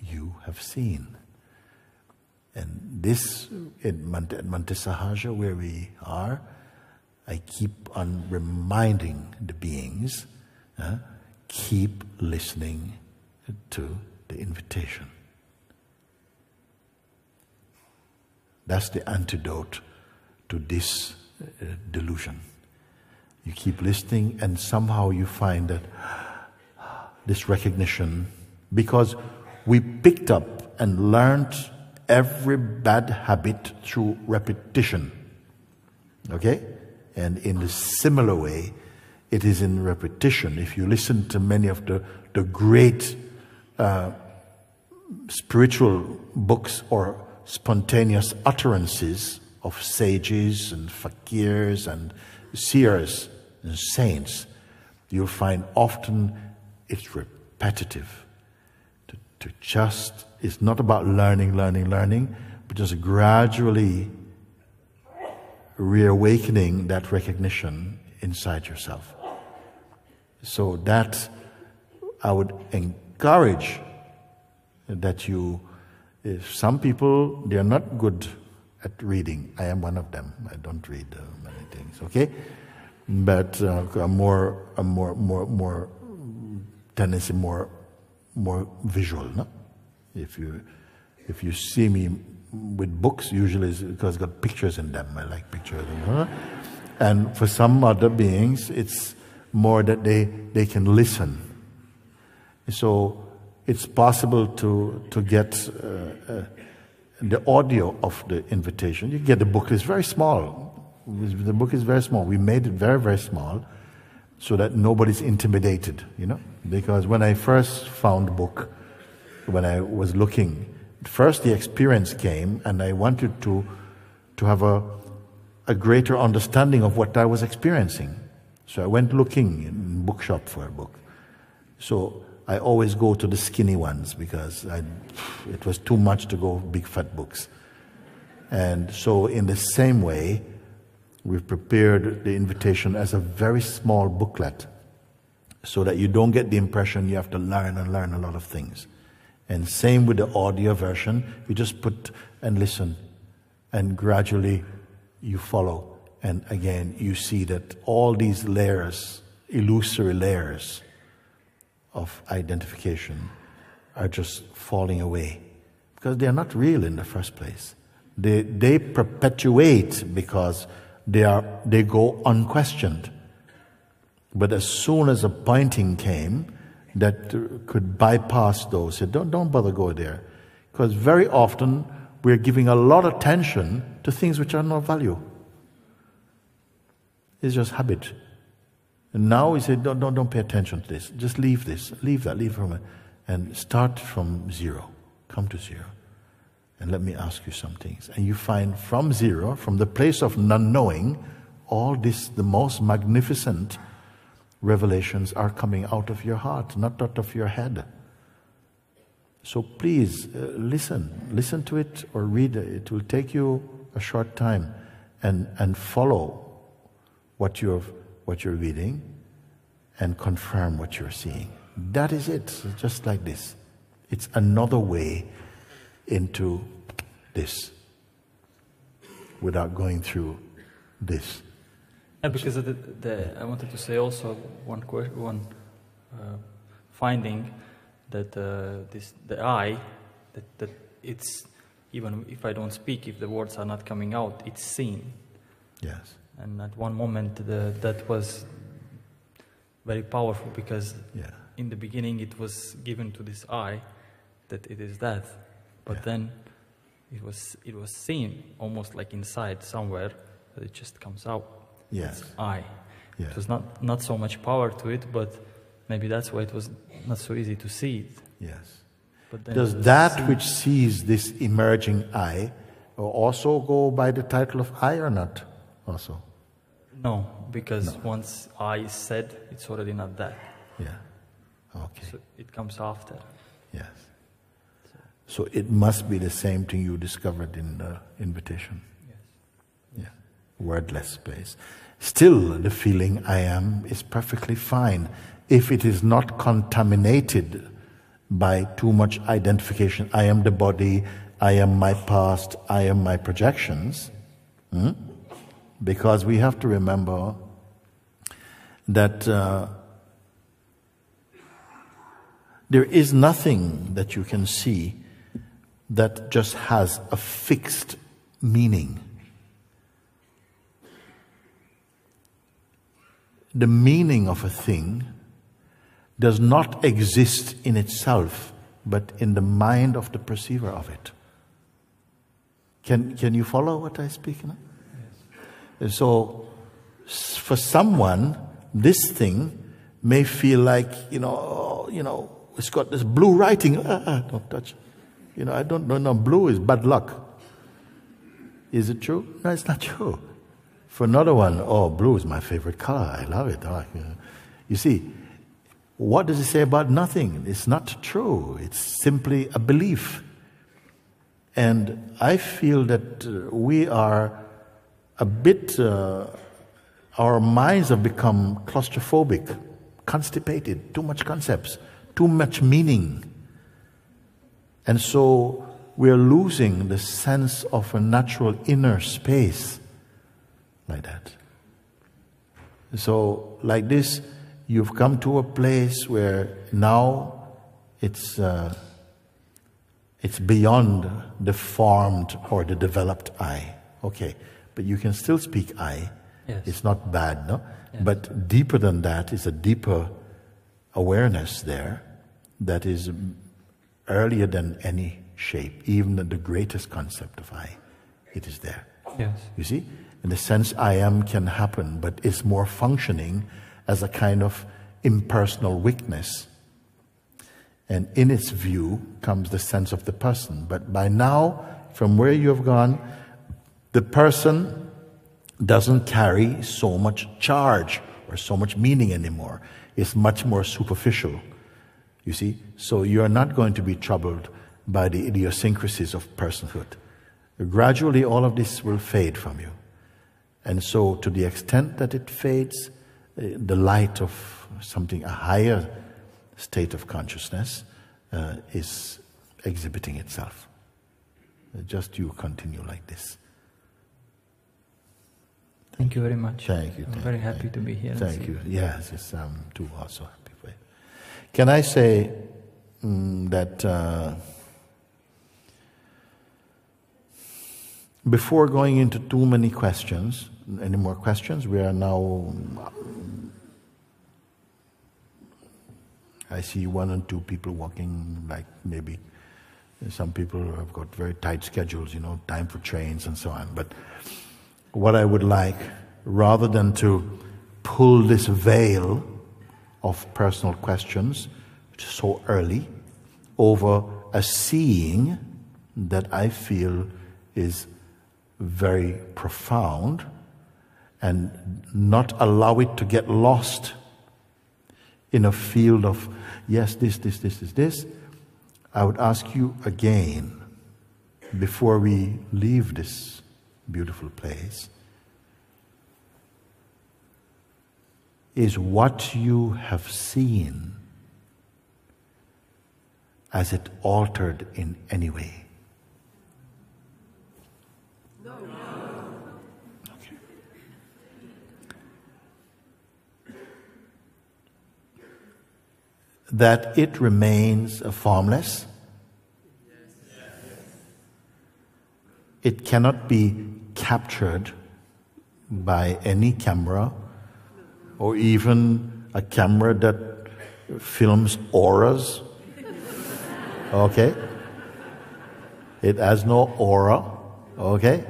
you have seen. And this, at Mantisahaja, where we are, I keep on reminding the beings, keep listening to the invitation. That's the antidote to this delusion. You keep listening, and somehow you find that this recognition, because we picked up and learned every bad habit through repetition. Okay? And in a similar way, it is in repetition. If you listen to many of the great spiritual books or spontaneous utterances of sages and fakirs and seers and saints, you'll find often it's repetitive. To just, it's not about learning, but just gradually reawakening that recognition inside yourself. So that I would encourage that you, if some people, they are not good at reading. I am one of them. I don't read many things, okay? But more tendency, more visual, no? If you see me with books, usually it's because I've got pictures in them. I like pictures. And for some other beings, it's more that they can listen. So it's possible to get the audio of the invitation. You get the book. It's very small. The book is very small. We made it very, very small so that nobody's intimidated, Because when I first found the book, when I was looking, first the experience came, and I wanted to have a greater understanding of what I was experiencing. So I went looking in bookshop for a book. So I always go to the skinny ones because it was too much to go big fat books. And so in the same way, we've prepared the invitation as a very small booklet so that you don't get the impression you have to learn and learn a lot of things. And same with the audio version, you just put and listen, and gradually you follow. And again, you see that all these layers, illusory layers of identification are just falling away because they are not real in the first place. They perpetuate because they go unquestioned. But as soon as a pointing came that could bypass those, said, don't bother go there. Because very often we're giving a lot of attention to things which are no value. It's just habit. And now we say, don't pay attention to this. Just leave this, leave that, leave from it, and start from zero. Come to zero. And let me ask you some things. And you find from zero, from the place of non-knowing, all this, the most magnificent revelations are coming out of your heart, not out of your head. So please, listen to it or read it. It will take you a short time, and follow what you're reading and confirm what you're seeing. That is it, just like this. It's another way into this without going through this. Yeah, because I wanted to say also one finding that the I, that it's, even if I don't speak, if the words are not coming out, it's seen. Yes. And at one moment that was very powerful because in the beginning it was given to this I that it is that, but then it was seen almost like inside somewhere that it just comes out. Yes. It's I. Yes. It was not so much power to it, but maybe that's why it was not so easy to see it. Yes. But then does that which sees this emerging I also go by the title of I or not? Also? No, because once I is said, it's already not that. Yeah. Okay. So it comes after. Yes. So it must be the same thing you discovered in the invitation. Yes. Yeah. Wordless space. Still, the feeling I am is perfectly fine if it is not contaminated by too much identification. I am the body, I am my past, I am my projections. Because we have to remember that there is nothing that you can see that just has a fixed meaning. The meaning of a thing does not exist in itself, but in the mind of the perceiver of it. Can you follow what I speak now? Yes. So, for someone, this thing may feel like, it's got this blue writing. Don't touch it. I don't know. Blue is bad luck. Is it true? No, it's not true. For another one, blue is my favorite color. I love it. You see, what does it say about nothing? It's not true. It's simply a belief. And I feel that we are a bit, our minds have become claustrophobic, constipated, too much concepts, too much meaning. And so we're losing the sense of a natural inner space like that. So like this, you've come to a place where now it's beyond the formed or the developed I. Okay, but you can still speak I. Yes. It's not bad, no? Yes. But deeper than that is a deeper awareness there that is earlier than any shape, even the greatest concept of I. It is there. Yes. You see? In the sense I am can happen, but it's more functioning as a kind of impersonal weakness. And in its view comes the sense of the person. But by now, from where you have gone, the person doesn't carry so much charge or so much meaning anymore. It's much more superficial. You see? So you're not going to be troubled by the idiosyncrasies of personhood. Gradually, all of this will fade from you. And so, to the extent that it fades, the light of something, a higher state of consciousness, is exhibiting itself. Just you continue like this. Thank you very much. Thank you. I'm very happy to be here. Thank you. Yes, I'm too also happy for you. Can I say that before going into too many questions, any more questions? We are now, I see one and two people walking, like maybe some people have got very tight schedules, time for trains and so on. But what I would like, rather than to pull this veil of personal questions so early over a seeing that I feel is very profound, and not allow it to get lost in a field of, yes, this. I would ask you again, before we leave this beautiful place, is what you have seen, has it altered in any way? That it remains formless. It cannot be captured by any camera, or even a camera that films auras. Okay? It has no aura. Okay?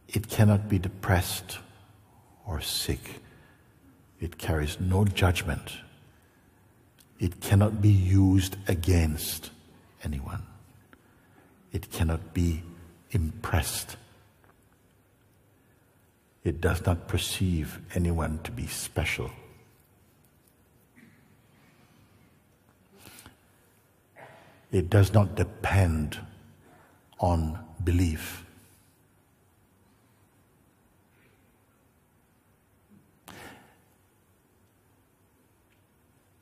It cannot be depressed or sick. It carries no judgment. It cannot be used against anyone. It cannot be impressed. It does not perceive anyone to be special. It does not depend on belief.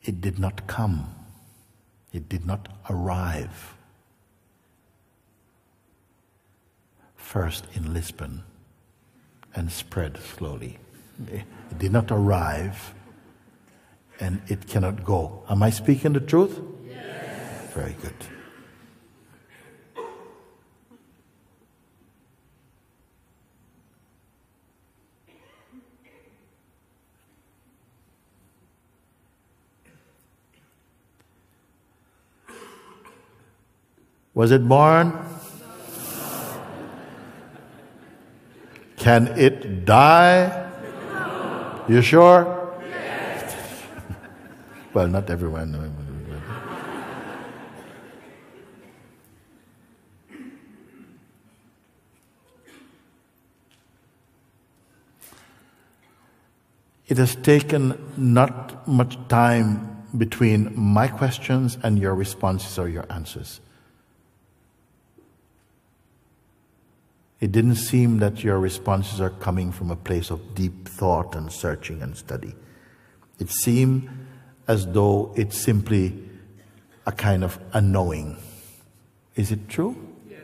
It did not come. It did not arrive first in Lisbon and spread slowly. It did not arrive, and it cannot go. Am I speaking the truth? Yes. Very good. Was it born? Can it die? You sure? Yes. Well, not everyone. It has taken not much time between my questions and your responses or your answers. It didn't seem that your responses are coming from a place of deep thought and searching and study. It seemed as though it's simply a kind of a knowing. Is it true? Yes.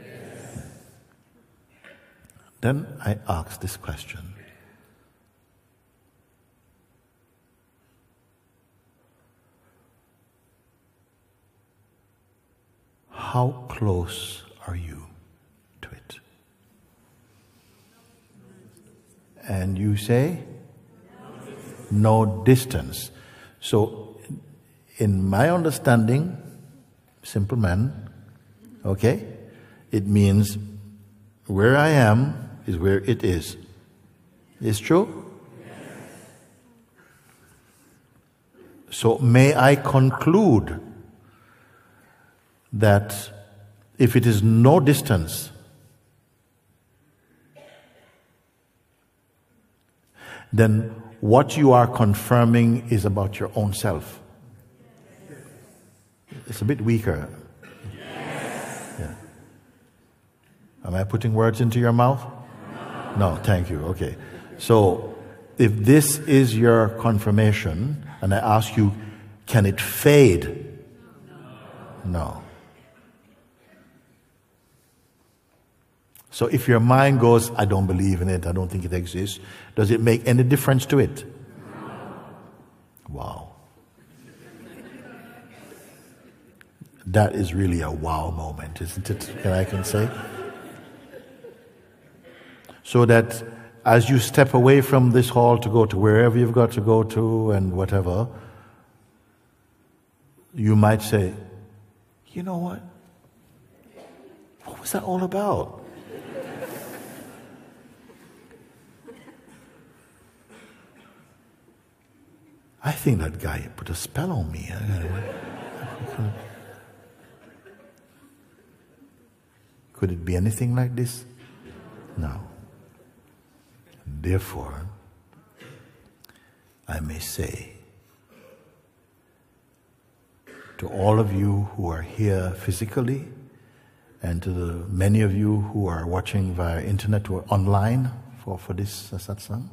Then I ask this question. How close are you to it? And you say? no distance. So, in my understanding, simple man, okay, it means where I am is where it is. Is true? So may I conclude that if it is no distance, then what you are confirming is about your own self. It's a bit weaker. Yeah. Am I putting words into your mouth? No, thank you. Okay. So, if this is your confirmation, and I ask you, can it fade? No. So if your mind goes, I don't believe in it, I don't think it exists, does it make any difference to it? Wow. That is really a wow moment, isn't it? I can say? So that as you step away from this hall to go to wherever you've got to go to and whatever, you might say, you know what? What was that all about? I think that guy put a spell on me. Could it be anything like this? No. Therefore, I may say to all of you who are here physically and to the many of you who are watching via internet or online for this satsang,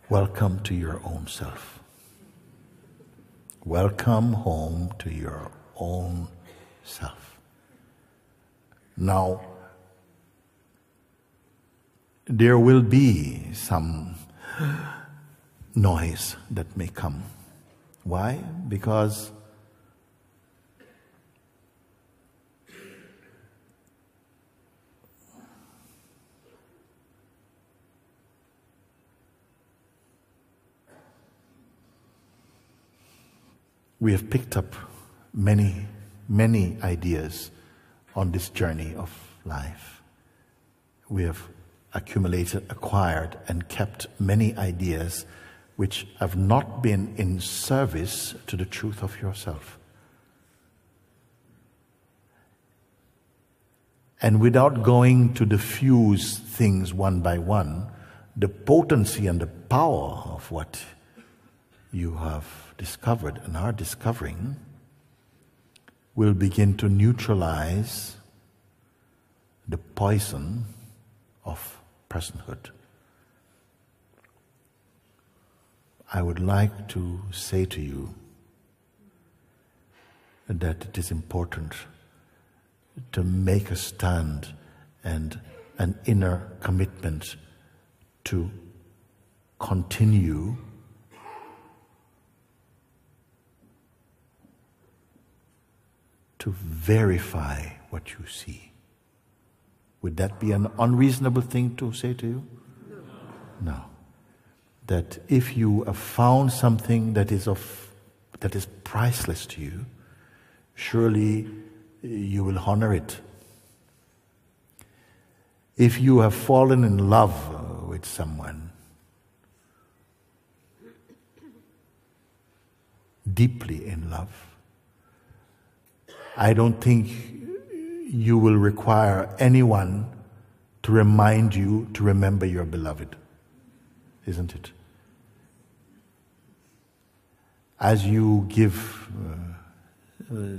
welcome to your own self. Welcome home to your own self. Now, there will be some noise that may come. Why? Because we have picked up many ideas on this journey of life. We have accumulated, acquired, and kept many ideas which have not been in service to the truth of yourself. And without going to diffuse things one by one, the potency and the power of what you have discovered and are discovering will begin to neutralize the poison of personhood. I would like to say to you that it is important to make a stand and an inner commitment to continue to verify what you see. Would that be an unreasonable thing to say to you? No. That if you have found something that is priceless to you, surely you will honor it. If you have fallen in love with someone, deeply in love, I don't think you will require anyone to remind you to remember your beloved, isn't it? As you give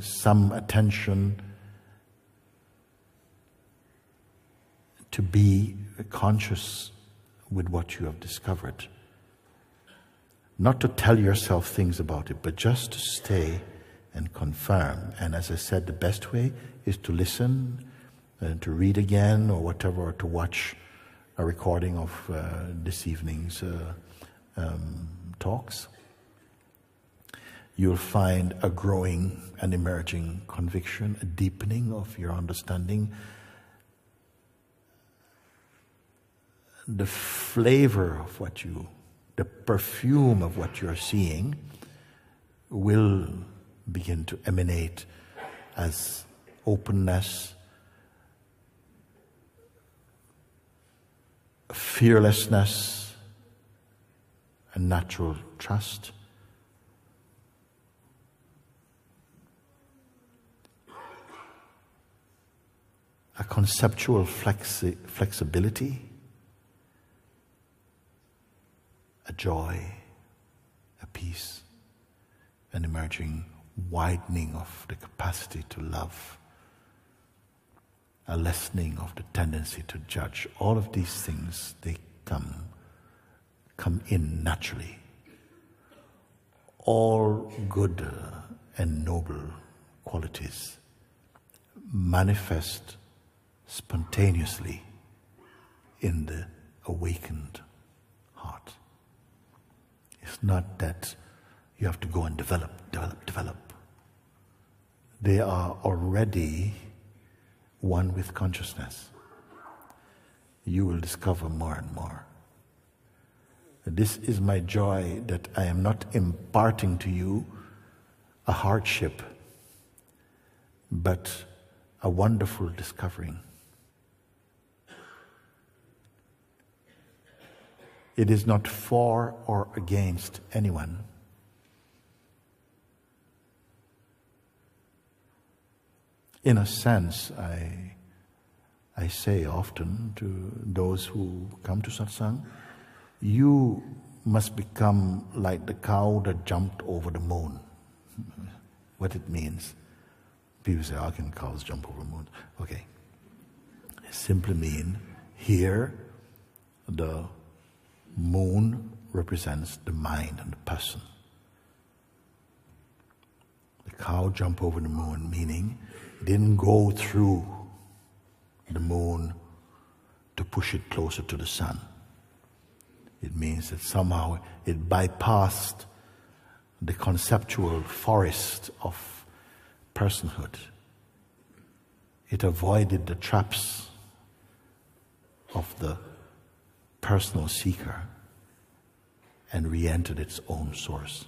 some attention to be conscious with what you have discovered, not to tell yourself things about it, but just to stay and confirm. And as I said, the best way is to listen and to read again or whatever, or to watch a recording of this evening's talks. You'll find a growing and emerging conviction, a deepening of your understanding. the flavor of what the perfume of what you're seeing will begin to emanate as openness, fearlessness, and natural trust. A conceptual flexibility, a joy, a peace, an emerging widening of the capacity to love, a lessening of the tendency to judge. All of these things, they come in naturally. All good and noble qualities manifest spontaneously in the awakened heart. It's not that you have to go and develop. They are already one with consciousness. You will discover more and more. This is my joy, that I am not imparting to you a hardship, but a wonderful discovering. It is not for or against anyone. In a sense, I say often to those who come to satsang, you must become like the cow that jumped over the moon. What it means. People say, how can cows jump over the moon? Okay. It simply means here the moon represents the mind and the person. The cow jumped over the moon, meaning it didn't go through the moon to push it closer to the sun. It means that somehow it bypassed the conceptual forest of personhood. It avoided the traps of the personal seeker and re-entered its own source.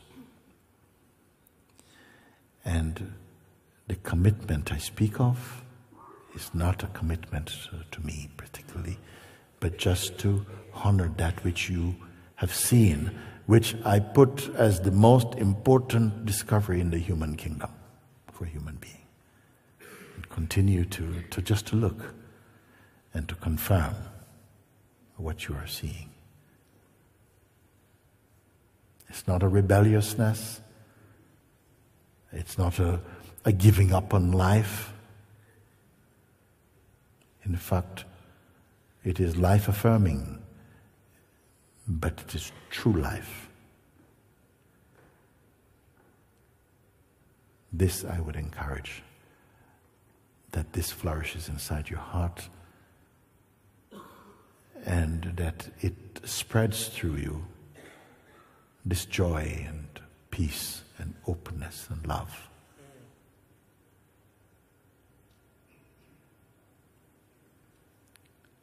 And the commitment I speak of is not a commitment to me particularly, but just to honor that which you have seen, which I put as the most important discovery in the human kingdom for a human being. And continue to just to look and to confirm what you are seeing. It's not a rebelliousness. It's not a giving up on life. In fact, it is life affirming, but it is true life. This I would encourage, that this flourishes inside your heart and that it spreads through you, this joy and peace and openness and love.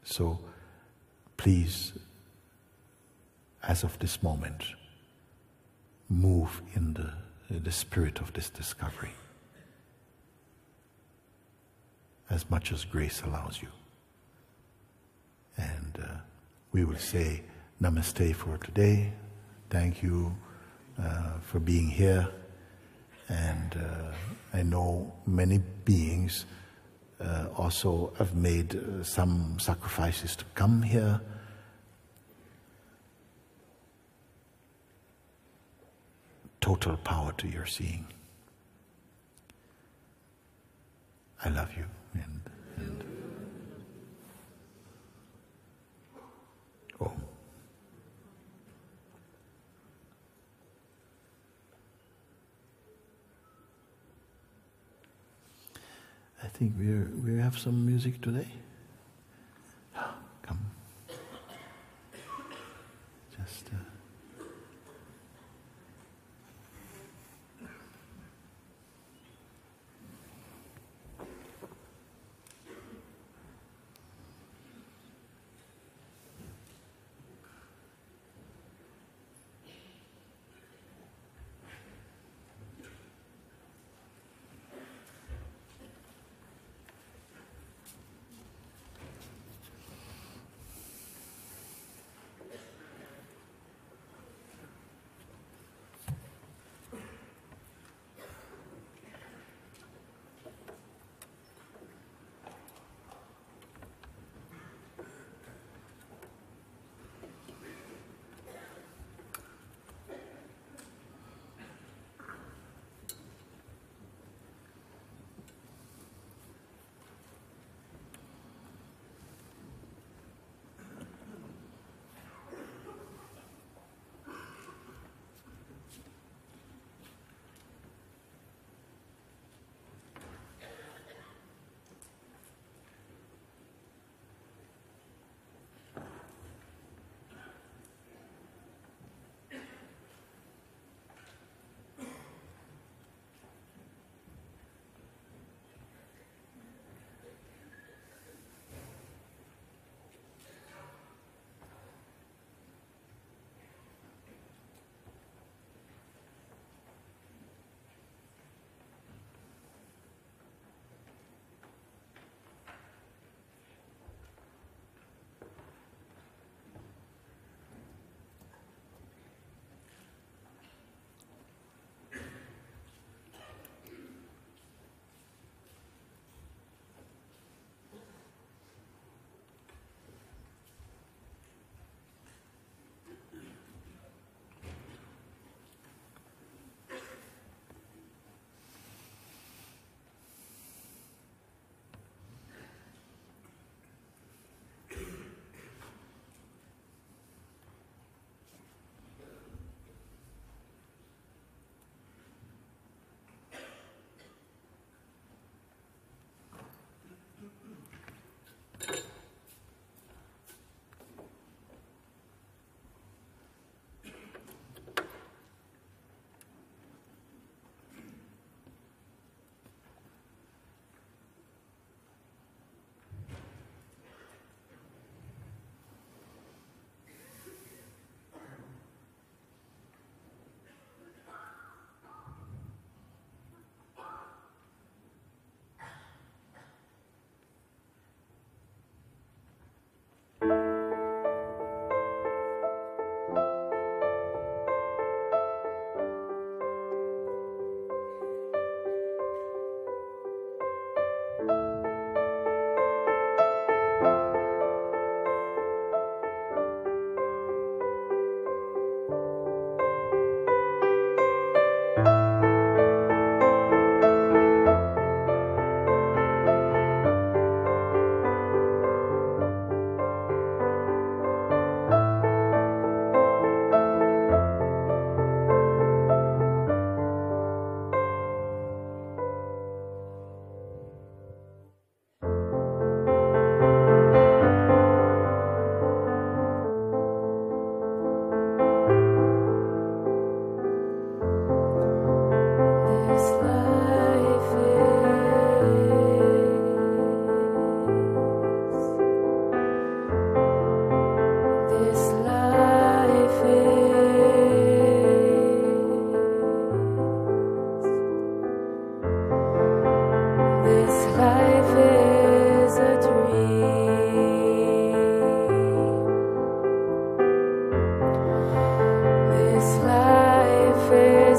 So please, as of this moment, move in the spirit of this discovery as much as grace allows you. And we will say namaste for today. Thank you for being here. And I know many beings also have made some sacrifices to come here. Total power to your seeing. I love you. And oh. I think we have some music today. Come. Just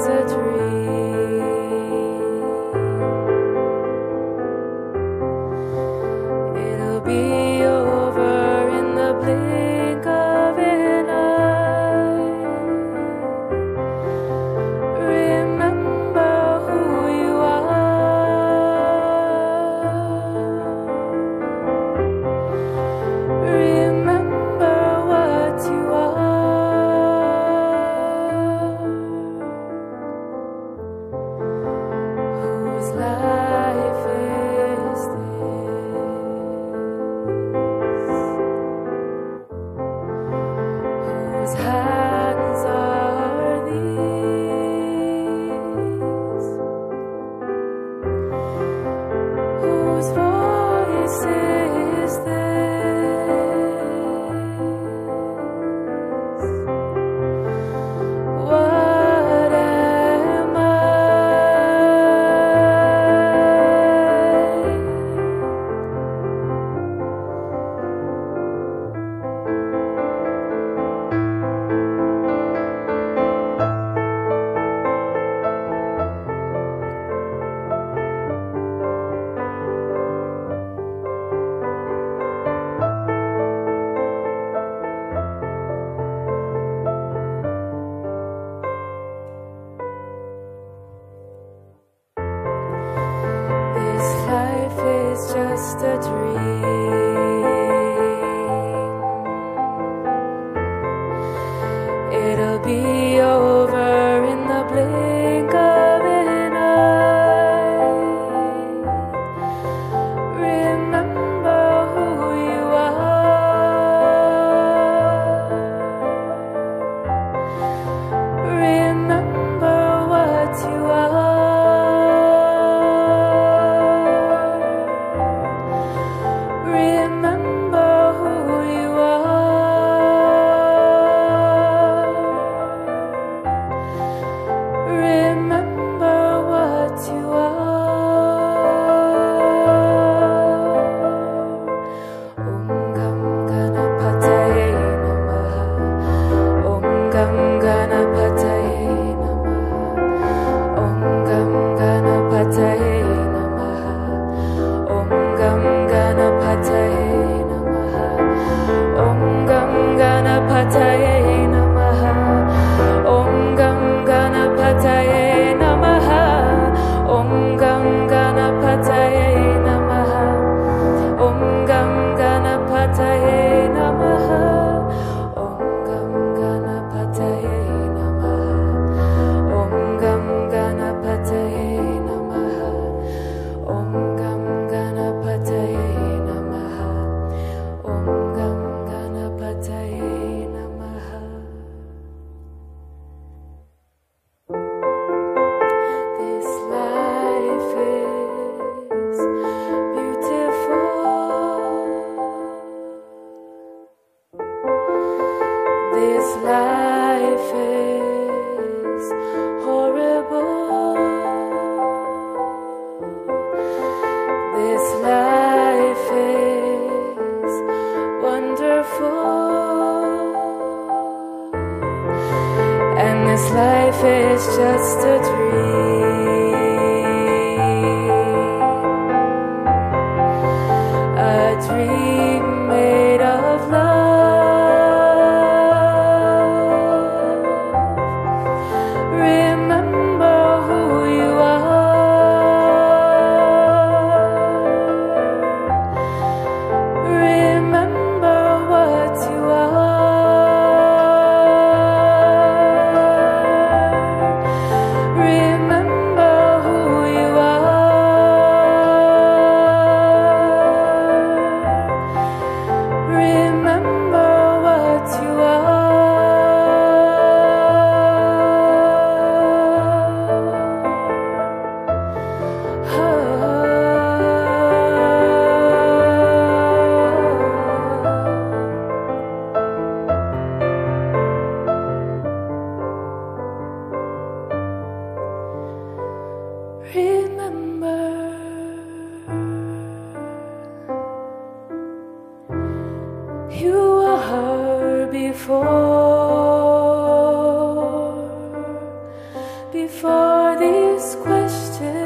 a dream. It'll be over in the blink of an eye. Remember who you are. Remember what you are. Whose life is this? Whose hands are these? Whose voice is this? What am I? This life is just a dream. It'll be over in the blink of an eye. Remember who you are. Remember what you are. Remember who you are. Remember what you are. Om Gam Ganapataye Namaha. Om Gam Ganapataye Namaha. Om Gam Ganapataye Namaha. Om Gam Ganapataye Namaha. Om Gam Ganapataye Namaha. Om Gam Ganapataye Namaha. Om Gam Ganapataye Namaha. Om Gam Ganapataye Namaha. Om Gam Ganapataye Namaha. Om Gam Ganapataye Namaha. Om Gam Ganapataye Namaha. Om Gam Ganapataye Namaha. This life is beautiful. This life is horrible. This life is wonderful. And this life is just a dream made of love. Remember who you are. Remember what you are. Remember who you are. Remember what you Remember, you are before for these questions.